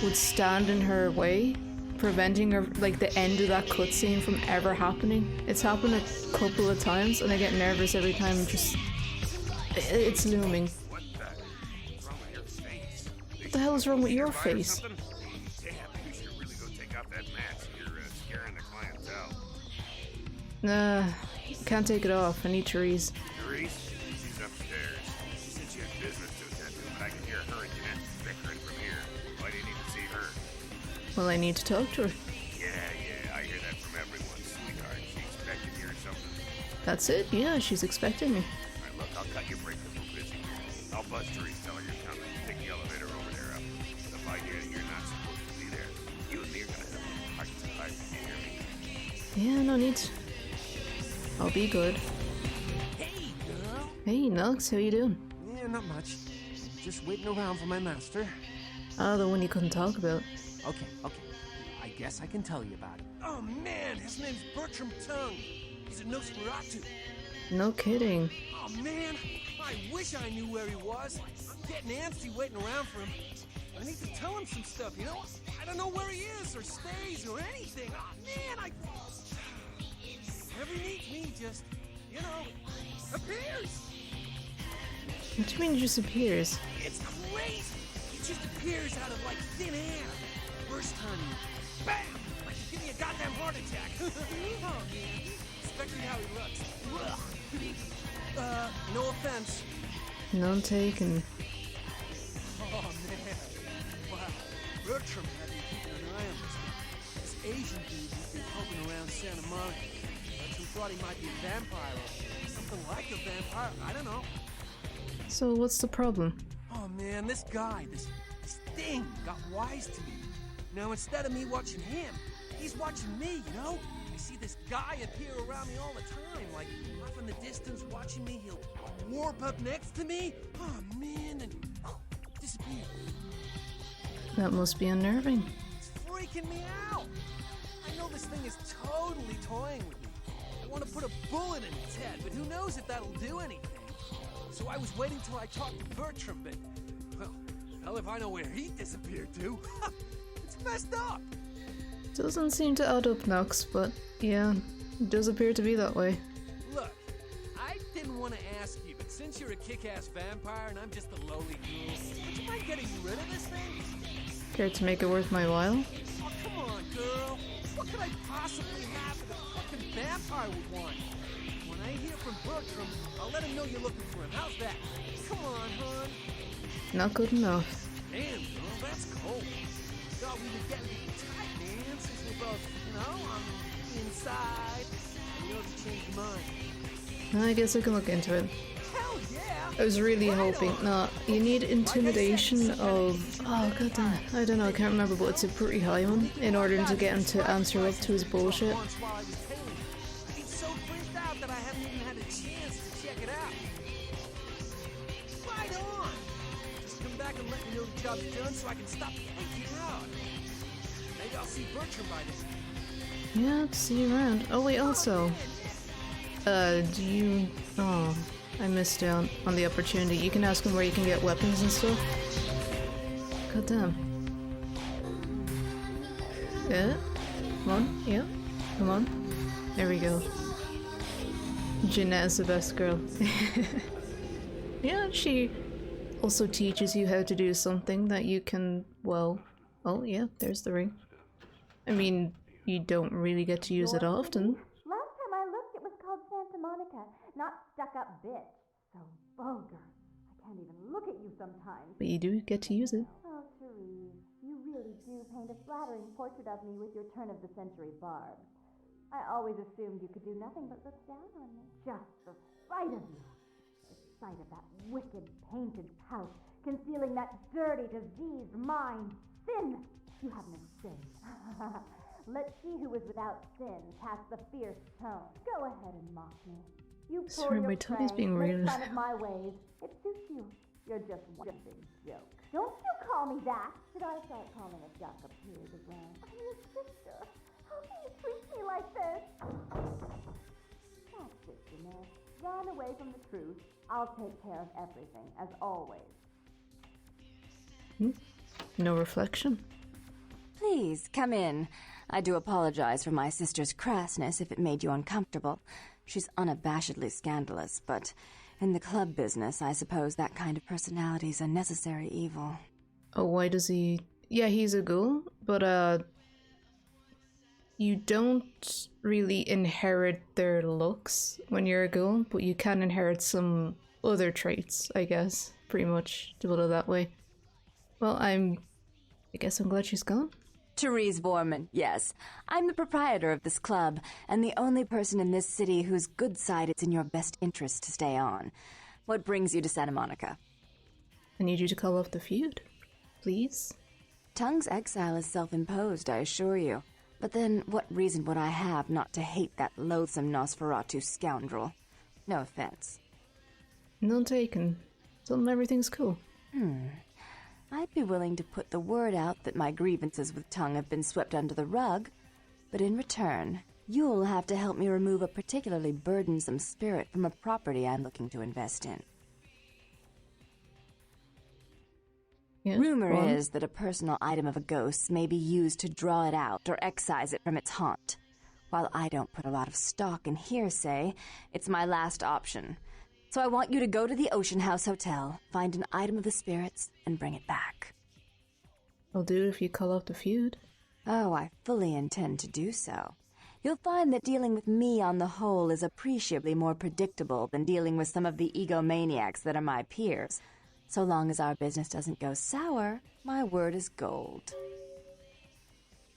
[SPEAKER 7] would stand in her way, preventing her, like, the end of that cutscene from ever happening. It's happened a couple of times, and I get nervous every time. Just, it's looming. What the hell is wrong with your face?
[SPEAKER 9] Damn, you should really go take off that mask. You're scaring the clientele.
[SPEAKER 7] Nah, can't take it off. I need Therese.
[SPEAKER 9] Therese? She's upstairs. She said she had business to attend to, but I can hear her and Jeanette bickering from here. Why do you need to see her?
[SPEAKER 7] Well, I need to talk to her.
[SPEAKER 9] Yeah, I hear that from everyone, sweetheart. She expected you or something.
[SPEAKER 7] That's it? Yeah, she's expecting me.
[SPEAKER 9] Alright, look, I'll cut your break because we're busy. I'll buzz Therese, tell her you're coming. Take the elevator over there up. If I hear that you're not supposed to be there, you and me are gonna have a heart to heart. You hear me?
[SPEAKER 7] Yeah, no need. I'll be good.
[SPEAKER 11] Hey, girl.
[SPEAKER 7] Hey, Nux, how you doing?
[SPEAKER 17] Yeah, not much. Just waiting around for my master.
[SPEAKER 7] Oh, the one you couldn't talk about.
[SPEAKER 17] Okay. I guess I can tell you about it.
[SPEAKER 11] Oh man, his name's Bertram Tongue. He's a Nosferatu.
[SPEAKER 7] No kidding.
[SPEAKER 11] Oh man, I wish I knew where he was. I'm getting antsy waiting around for him. I need to tell him some stuff, you know? I don't know where he is or stays or anything. Oh man, Every neat me just, you know, appears.
[SPEAKER 7] What do you mean it just appears?
[SPEAKER 11] It's crazy. It just appears out of like thin air. First time, bam! Like you give me a goddamn heart attack. Oh man, especially how he looks. No offense.
[SPEAKER 7] None taken.
[SPEAKER 11] Oh man, wow. Bertram had me keeping an eye on this Asian dude who's been poking around Santa Monica. Bertram thought he might be a vampire or something like a vampire. I don't know.
[SPEAKER 7] So what's the problem?
[SPEAKER 11] Oh man, this guy, this thing got wise to me. Now instead of me watching him, he's watching me, you know? I see this guy appear around me all the time, like off in the distance watching me. He'll warp up next to me. Oh man, and disappear.
[SPEAKER 7] That must be unnerving.
[SPEAKER 11] It's freaking me out. I know this thing is totally toying with me. I want to put a bullet in its head, but who knows if that'll do anything. So I was waiting till I talked to Bertram, but, well, hell if I know where he disappeared to. It's messed up.
[SPEAKER 7] Doesn't seem to add up, Nux, but yeah, it does appear to be that way.
[SPEAKER 11] Look, I didn't want to ask you, but since you're a kick-ass vampire and I'm just a lowly ghoul, would you mind getting rid of this thing?
[SPEAKER 7] Care to make it worth my while?
[SPEAKER 11] Oh, come on, girl. What could I possibly have that a fucking vampire would want? When I hear from Bertram, I'll let him know you're looking for him. How's that? Come on, hon.
[SPEAKER 7] Not good enough.
[SPEAKER 11] Damn, girl, that's cold. Thought we were getting tight, man, since we're both, you know, on the inside. And yours changed your mind.
[SPEAKER 7] I guess I can look into it. I was really hoping. No, you need intimidation of. Oh god damn it. I don't know, I can't remember, but it's a pretty high one in order to get him to answer up to his bullshit.
[SPEAKER 11] He's so freaked out that I haven't even had a chance to check it out. Right on! Just come back and let me know the job's done so I can stop freaking out. Maybe I'll see Bertram by then.
[SPEAKER 7] Yeah, see you around. Oh wait, also. Do you... Oh, I missed out on the opportunity. You can ask him where you can get weapons and stuff. God damn. Yeah? Come on, yeah. Come on. There we go. Jeanette is the best girl. Yeah, she also teaches you how to do something that you can, well... Oh yeah, there's the ring. I mean, you don't really get to use it often.
[SPEAKER 19] Last time I looked, it was called Santa Monica, not stuck-up bitch. So vulgar. I can't even look at you sometimes.
[SPEAKER 7] But you do get to use it.
[SPEAKER 19] Oh, Therese, you really do paint a flattering portrait of me with your turn-of-the-century barbs. I always assumed you could do nothing but look down on me. Just the sight of you. The sight of that wicked painted pout, concealing that dirty, diseased mind. Sin! You have no sin. Let she who is without sin cast the fierce tone. Go ahead and mock me. You
[SPEAKER 7] Sorry, my tummy's being weird.
[SPEAKER 19] Make fun of my ways. It suits you. You're just one big joke. Don't you call me that. Should I start calling a duck a pig again? I'm your sister. How can you treat me like this? That's it, Jeanette. Run away from the truth. I'll take care of everything, as always.
[SPEAKER 7] No reflection.
[SPEAKER 2] Please, come in. I do apologize for my sister's crassness if it made you uncomfortable. She's unabashedly scandalous, but in the club business, I suppose that kind of personality's a necessary evil.
[SPEAKER 7] Oh, why does he... Yeah, he's a ghoul, but, you don't really inherit their looks when you're a ghoul, but you can inherit some other traits, I guess. Pretty much, to put it that way. Well, I guess I'm glad she's gone.
[SPEAKER 2] Therese Borman, yes. I'm the proprietor of this club, and the only person in this city whose good side it's in your best interest to stay on. What brings you to Santa Monica?
[SPEAKER 7] I need you to call off the feud, please.
[SPEAKER 2] Tongue's exile is self-imposed, I assure you. But then, what reason would I have not to hate that loathsome Nosferatu scoundrel? No offense.
[SPEAKER 7] None taken. Tell them everything's cool.
[SPEAKER 2] I'd be willing to put the word out that my grievances with Tongue have been swept under the rug, but in return, you'll have to help me remove a particularly burdensome spirit from a property I'm looking to invest in.
[SPEAKER 7] Yeah,
[SPEAKER 2] Rumor is that a personal item of a ghost's may be used to draw it out or excise it from its haunt. While I don't put a lot of stock in hearsay, it's my last option. So I want you to go to the Ocean House Hotel, find an item of the spirits, and bring it back.
[SPEAKER 7] I'll do it if you call off the feud.
[SPEAKER 2] Oh, I fully intend to do so. You'll find that dealing with me on the whole is appreciably more predictable than dealing with some of the egomaniacs that are my peers. So long as our business doesn't go sour, my word is gold.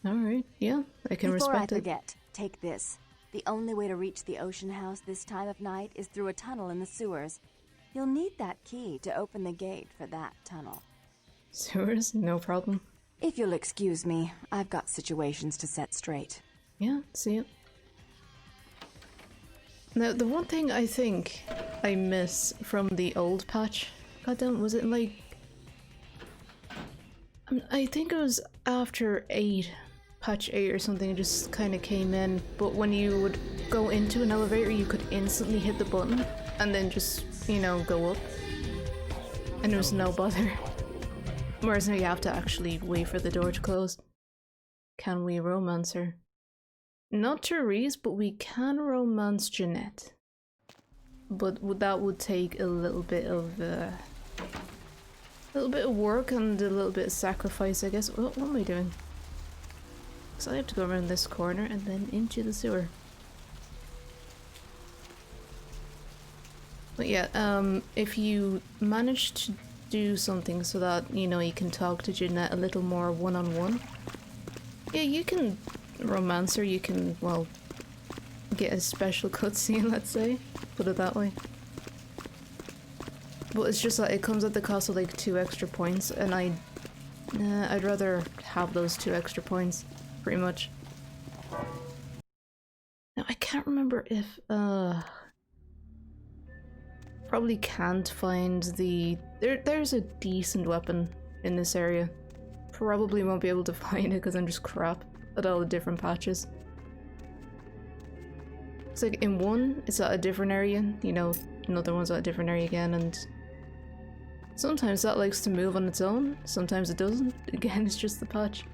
[SPEAKER 7] Alright, yeah, I can respect it.
[SPEAKER 2] Before I forget, take this. The only way to reach the Ocean House this time of night is through a tunnel in the sewers. You'll need that key to open the gate for that tunnel.
[SPEAKER 7] Sewers? No problem.
[SPEAKER 2] If you'll excuse me, I've got situations to set straight.
[SPEAKER 7] Yeah, see it. Now, the one thing I think I miss from the old patch, goddamn, was it like... I think it was after 8, patch 8 or something, it just kind of came in, but when you would go into an elevator, you could instantly hit the button and then just, you know, go up. And there was no bother. Whereas now you have to actually wait for the door to close. Can we romance her? Not Therese, but we can romance Jeanette. But that would take a little bit of work and a little bit of sacrifice, I guess. What am I doing? So I have to go around this corner and then into the sewer. But yeah, if you manage to do something so that, you know, you can talk to Jeanette a little more one-on-one, yeah, you can romance her, you can, well, get a special cutscene, let's say. Put it that way. But it's just that it comes at the cost of like 2 extra points, and I'd rather have those 2 extra points, pretty much. Now I can't remember if probably can't find the there's a decent weapon in this area. Probably won't be able to find it because I'm just crap at all the different patches. It's like in one, it's at a different area, you know, another one's at a different area again, and sometimes that likes to move on its own, sometimes it doesn't. Again, it's just the patch.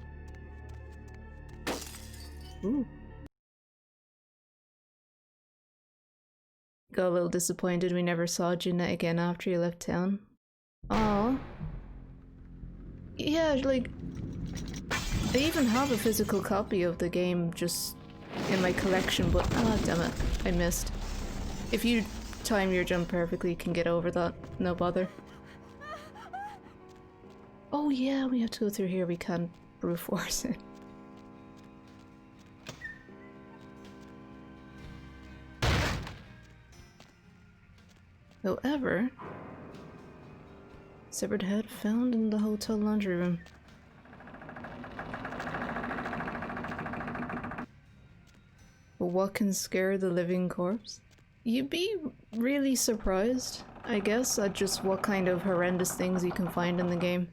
[SPEAKER 7] Ooh. Got a little disappointed we never saw Jeanette again after you left town. Aww. Yeah, like, I even have a physical copy of the game just in my collection, but ah, damn it, I missed. If you time your jump perfectly, you can get over that, no bother. Oh yeah, we have to go through here, we can't brute force it. However, severed head found in the hotel laundry room. But what can scare the living corpse? You'd be really surprised, I guess, at just what kind of horrendous things you can find in the game.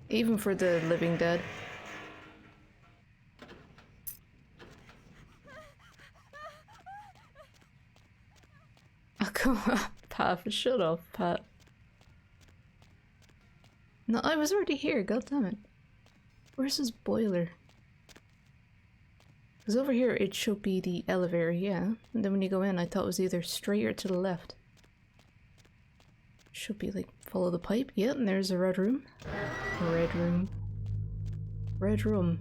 [SPEAKER 7] Even for the living dead. Oh, come on, Pat. Shut up, Pat. No, I was already here, god damn it. Where's this boiler? Because over here it should be the elevator, yeah. And then when you go in, I thought it was either straight or to the left. Should be like, follow the pipe. Yep, and there's a red room. Red room. Red room.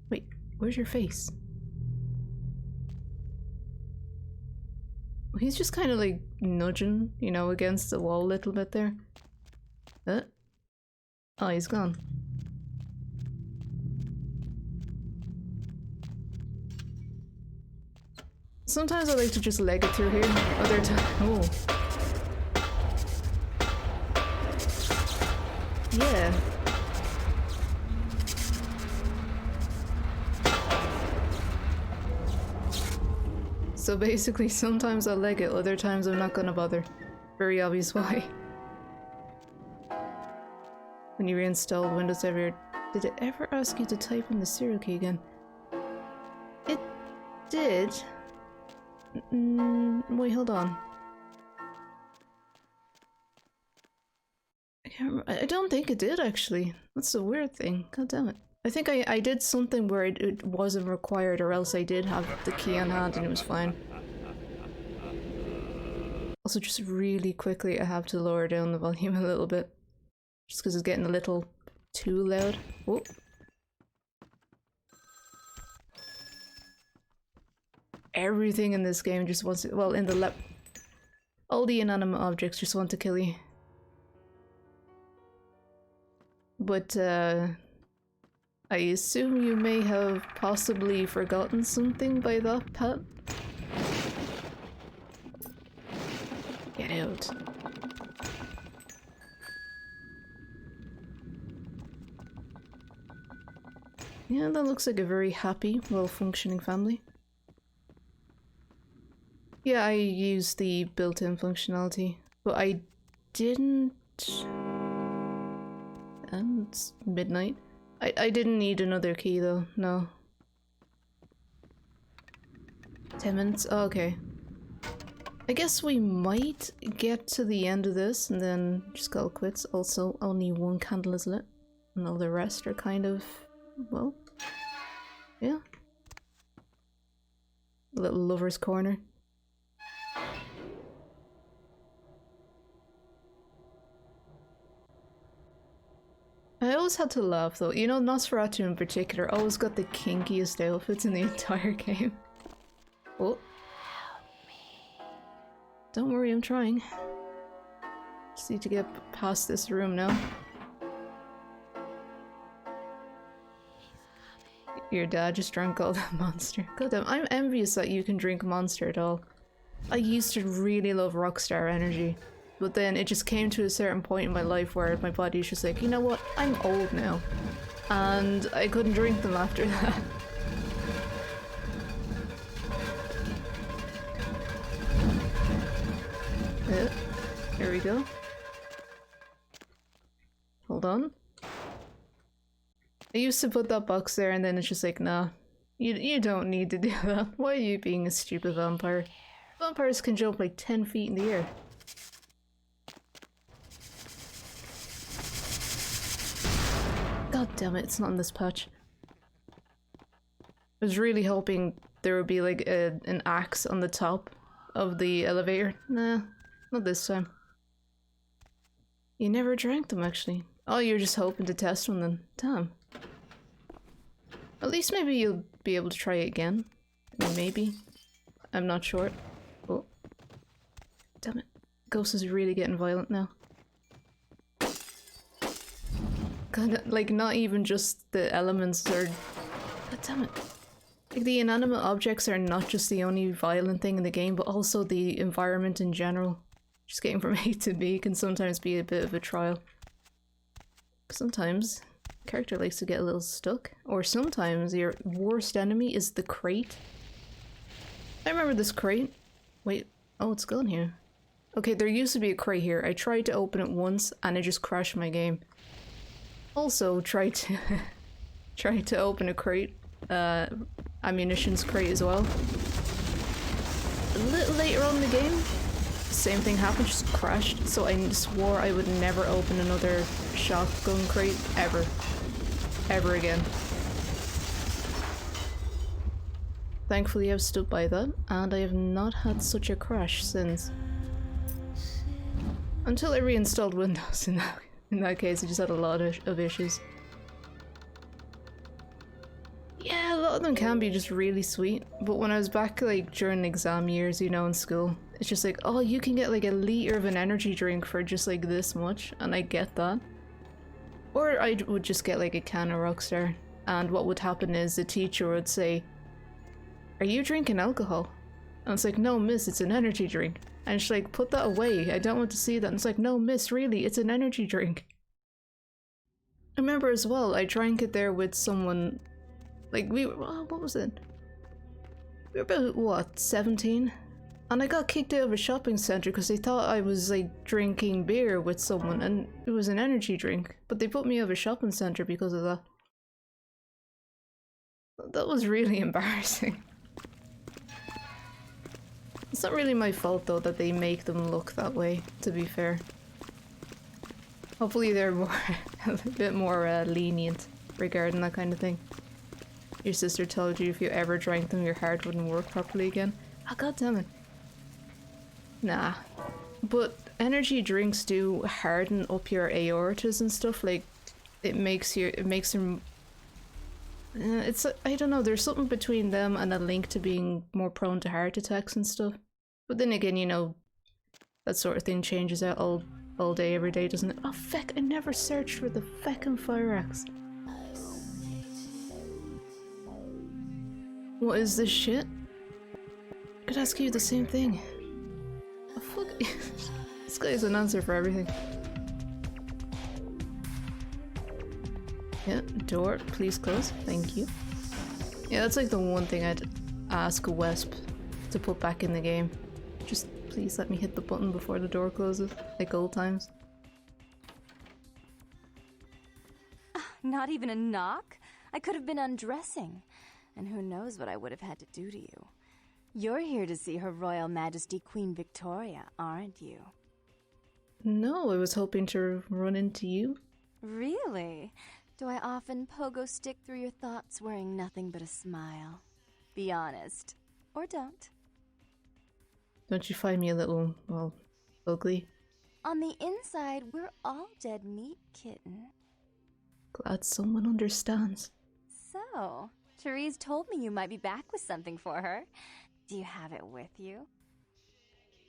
[SPEAKER 7] Wait, where's your face? He's just kind of like nudging, you know, against the wall a little bit there. Oh, he's gone. Sometimes I like to just leg it through here. Other times, oh. Yeah. So basically, sometimes I'll leg it, other times I'm not gonna bother. Very obvious why. When you reinstall Windows ever, did it ever ask you to type in the serial key again? It did. Wait, hold on. I don't think it did, actually. That's the weird thing. God damn it. I think I did something where it wasn't required, or else I did have the key on hand and it was fine. Also, just really quickly, I have to lower down the volume a little bit. Just because it's getting a little too loud. Whoa. Everything in this game just wants to, well, in the lab, all the inanimate objects just want to kill you. But, I assume you may have possibly forgotten something by that, Pat? Get out. Yeah, that looks like a very happy, well-functioning family. Yeah, I used the built-in functionality, but I didn't... And it's midnight. I didn't need another key though, no. 10 minutes? Oh, okay. I guess we might get to the end of this and then just call it quits. Also, only one candle is lit. And all the rest are kind of, well, yeah. Little lover's corner. I always had to laugh though. You know, Nosferatu in particular always got the kinkiest outfits in the entire game. Oh. Don't worry, I'm trying. Just need to get past this room now. Your dad just drank all that Monster. Goddamn, I'm envious that you can drink Monster at all. I used to really love Rockstar Energy, but then it just came to a certain point in my life where my body was just like, you know what, I'm old now. And I couldn't drink them after that. There we go. Hold on. I used to put that box there and then it's just like, nah. You don't need to do that. Why are you being a stupid vampire? Vampires can jump like 10 feet in the air. God damn it, it's not in this patch. I was really hoping there would be like an axe on the top of the elevator. Nah, not this time. You never drank them actually. Oh, you're just hoping to test one then. Damn. At least maybe you'll be able to try it again. I mean, maybe. I'm not sure. Oh. Damn it. Ghost is really getting violent now. God, like, not even just the elements are... God damn it. Like, the inanimate objects are not just the only violent thing in the game, but also the environment in general. Just getting from A to B can sometimes be a bit of a trial. Sometimes the character likes to get a little stuck, or sometimes your worst enemy is the crate. I remember this crate. Wait, oh, it's gone here. Okay, there used to be a crate here. I tried to open it once and it just crashed my game. Also tried to open a crate, ammunitions crate as well. A little later on in the game, same thing happened, just crashed, so I swore I would never open another shotgun crate ever. Ever again. Thankfully I've stood by that, and I have not had such a crash since. Until I reinstalled Windows. In that case I just had a lot of issues. Yeah, a lot of them can be just really sweet, but when I was back like during exam years, you know, in school, it's just like, oh, you can get like a liter of an energy drink for just like this much, and I get that. Or I would just get like a can of Rockstar, and what would happen is the teacher would say, are you drinking alcohol? And it's like, no miss, it's an energy drink. And she's like, put that away, I don't want to see that. And it's like, no miss, really, it's an energy drink. I remember as well, I drank it there with someone, like we were, what was it? We were about, what, 17? And I got kicked out of a shopping centre because they thought I was like drinking beer with someone and it was an energy drink. But they put me out of a shopping centre because of that. That was really embarrassing. It's not really my fault though that they make them look that way, to be fair. Hopefully they're more a bit more lenient regarding that kind of thing. Your sister told you if you ever drank them your heart wouldn't work properly again. Oh, god damn it. Nah. But energy drinks do harden up your aortas and stuff, like it makes them it's, I don't know, there's something between them and a link to being more prone to heart attacks and stuff. But then again, you know, that sort of thing changes out all day, every day, doesn't it? Oh, feck, I never searched for the feckin' fire axe. What is this shit? I could ask you the same thing. Oh, fuck. This guy has an answer for everything. Yeah, door, please close. Thank you. Yeah, that's like the one thing I'd ask a Wesp to put back in the game. Just please let me hit the button before the door closes, like old times.
[SPEAKER 18] Not even a knock? I could have been undressing. And who knows what I would have had to do to you. You're here to see Her Royal Majesty Queen Victoria, aren't you?
[SPEAKER 7] No, I was hoping to run into you.
[SPEAKER 18] Really? Do I often pogo stick through your thoughts wearing nothing but a smile? Be honest. Or don't.
[SPEAKER 7] Don't you find me a little, well, ugly?
[SPEAKER 18] On the inside, we're all dead meat, kitten.
[SPEAKER 7] Glad someone understands.
[SPEAKER 18] So, Therese told me you might be back with something for her. Do you have it with you?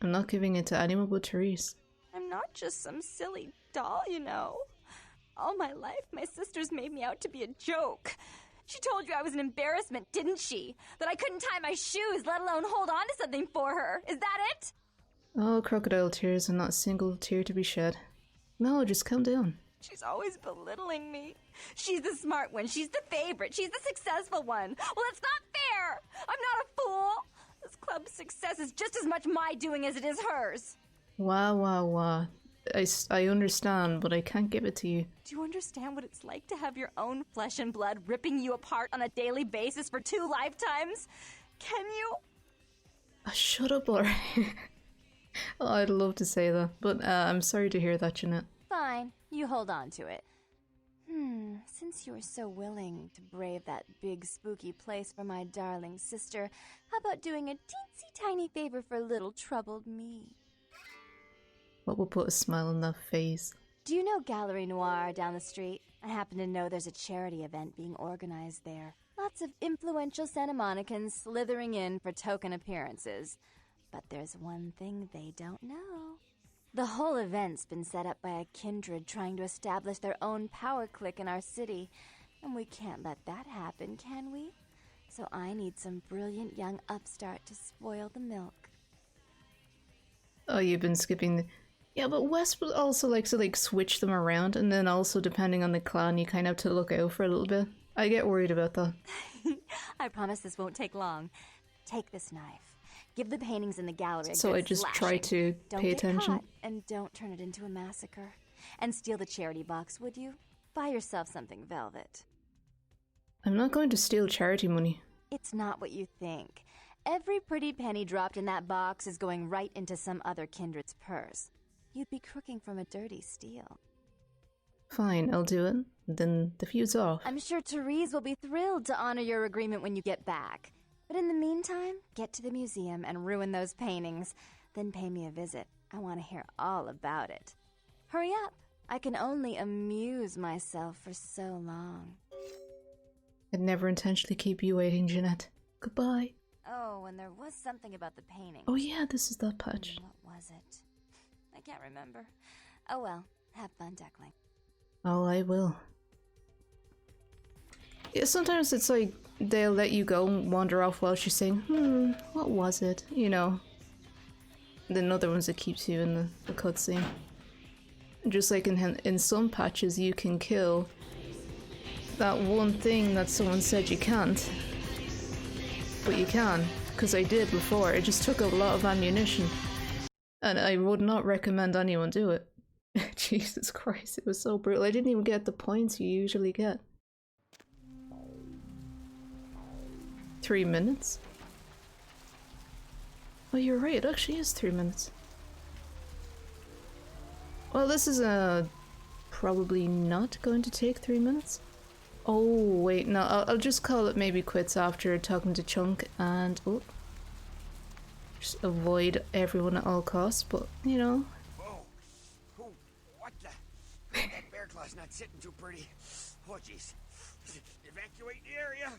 [SPEAKER 7] I'm not giving it to anyone but Therese.
[SPEAKER 18] I'm not just some silly doll, you know. All my life, my sisters made me out to be a joke. She told you I was an embarrassment, didn't she? That I couldn't tie my shoes, let alone hold on to something for her. Is that it?
[SPEAKER 7] Oh, crocodile tears and not a single tear to be shed. No, just calm down.
[SPEAKER 18] She's always belittling me. She's the smart one. She's the favorite. She's the successful one. Well, it's not fair. I'm not a fool. This club's success is just as much my doing as it is hers.
[SPEAKER 7] Wow. I understand, but I can't give it to you.
[SPEAKER 18] Do you understand what it's like to have your own flesh and blood ripping you apart on a daily basis for 2 lifetimes? Can you?
[SPEAKER 7] Shut up already. Oh, I'd love to say that, but I'm sorry to hear that, Jeanette.
[SPEAKER 18] Fine, you hold on to it. Since you were so willing to brave that big spooky place for my darling sister, how about doing a teensy tiny favor for little troubled me?
[SPEAKER 7] What will put a smile on that face?
[SPEAKER 18] Do you know Gallery Noir down the street? I happen to know there's a charity event being organized there. Lots of influential Santa Monicans slithering in for token appearances. But there's one thing they don't know. The whole event's been set up by a kindred trying to establish their own power clique in our city, and we can't let that happen, can we? So I need some brilliant young upstart to spoil the milk.
[SPEAKER 7] Oh, you've been skipping the... Yeah, but West would also like to switch them around, and then also depending on the clan you kind of have to look out for a little bit. I get worried about that.
[SPEAKER 18] I promise this won't take long. Take this knife. Give the paintings in the gallery a
[SPEAKER 7] So
[SPEAKER 18] good
[SPEAKER 7] I just
[SPEAKER 18] slashing.
[SPEAKER 7] try to
[SPEAKER 18] Don't
[SPEAKER 7] pay
[SPEAKER 18] get
[SPEAKER 7] attention.
[SPEAKER 18] Caught, and don't turn it into a massacre. And steal the charity box, would you? Buy yourself something velvet.
[SPEAKER 7] I'm not going to steal charity money.
[SPEAKER 18] It's not what you think. Every pretty penny dropped in that box is going right into some other kindred's purse. You'd be crooking from a dirty steal.
[SPEAKER 7] Fine, I'll do it. Then the feud's off.
[SPEAKER 18] I'm sure Therese will be thrilled to honor your agreement when you get back. But in the meantime, get to the museum and ruin those paintings. Then pay me a visit. I want to hear all about it. Hurry up. I can only amuse myself for so long.
[SPEAKER 7] I'd never intentionally keep you waiting, Jeanette. Goodbye.
[SPEAKER 18] Oh, and there was something about the painting.
[SPEAKER 7] Oh yeah, this is that patch.
[SPEAKER 18] What was it? I can't remember. Oh well, have fun, Duckling.
[SPEAKER 7] Oh, I will. Yeah, sometimes it's like they'll let you go and wander off while she's saying, what was it? You know. And then other ones that keeps you in the cutscene. Just like in some patches you can kill that one thing that someone said you can't. But you can, because I did before. It just took a lot of ammunition. And I would not recommend anyone do it. Jesus Christ, it was so brutal. I didn't even get the points you usually get. 3 minutes? Oh, you're right, it actually is 3 minutes. Well, this is probably not going to take 3 minutes. Oh, wait, no, I'll just call it maybe quits after talking to Chunk and... Oh. Just avoid everyone at all costs, but, you know...
[SPEAKER 10] Whoa! Oh, what the? That bear claw's not sitting too pretty. Oh, jeez. Evacuate the area!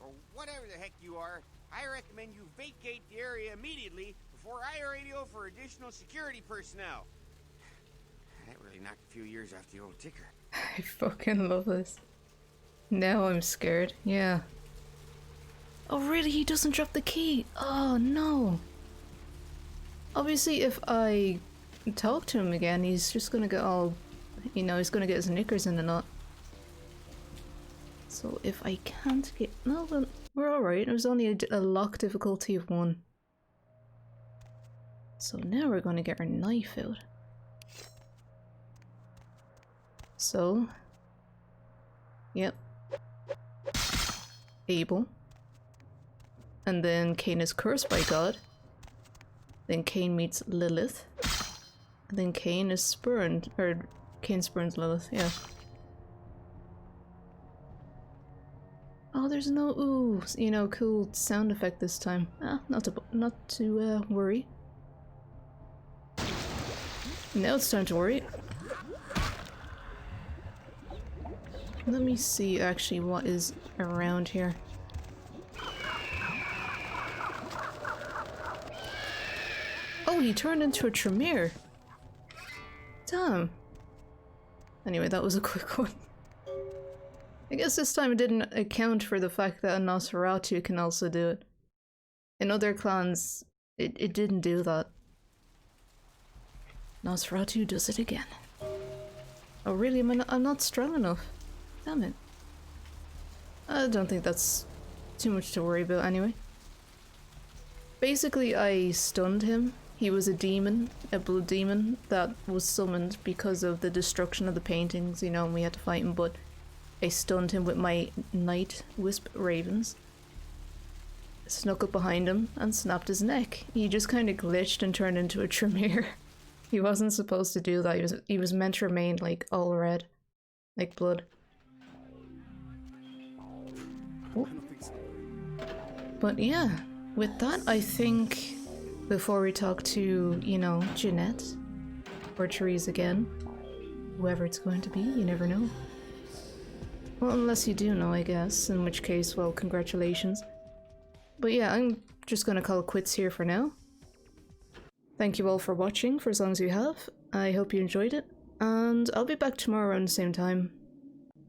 [SPEAKER 10] Or whatever the heck you are, I recommend you vacate the area immediately before I radio for additional security personnel. That really knocked a few years off the old ticker.
[SPEAKER 7] I fucking love this. Now I'm scared, yeah. Oh really, he doesn't drop the key? Oh no. Obviously if I talk to him again, he's just gonna get all, you know, he's gonna get his knickers in a knot. So if I can't get, no, then we're alright. It was only a lock difficulty of 1. So now we're gonna get our knife out. So, yep. Abel. And then Cain is cursed by God. Then Cain meets Lilith. And then Cain is spurned, or Cain spurns Lilith, yeah. Oh, there's no, ooh, you know, cool sound effect this time. Ah, not to worry. Now it's time to worry. Let me see actually what is around here. Oh, he turned into a Tremere. Damn. Anyway, that was a quick one. I guess this time it didn't account for the fact that a Nosferatu can also do it. In other clans, it didn't do that. Nosferatu does it again. Oh really? I'm not strong enough. Damn it. I don't think that's too much to worry about anyway. Basically, I stunned him. He was a demon, a blood demon, that was summoned because of the destruction of the paintings, you know, and we had to fight him, but I stunned him with my night wisp ravens. Snuck up behind him and snapped his neck. He just kind of glitched and turned into a Tremere. He wasn't supposed to do that. He was meant to remain like all red, like blood. Oh. But yeah, with that, I think before we talk to, you know, Jeanette or Therese again, whoever it's going to be, you never know. Well, unless you do know, I guess, in which case, well, congratulations. But yeah, I'm just gonna call it quits here for now. Thank you all for watching for as long as you have. I hope you enjoyed it, and I'll be back tomorrow around the same time.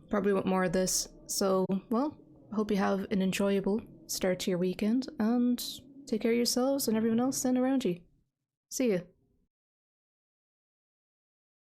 [SPEAKER 7] Probably with more of this. So, well, hope you have an enjoyable start to your weekend, and take care of yourselves and everyone else then around you. See ya.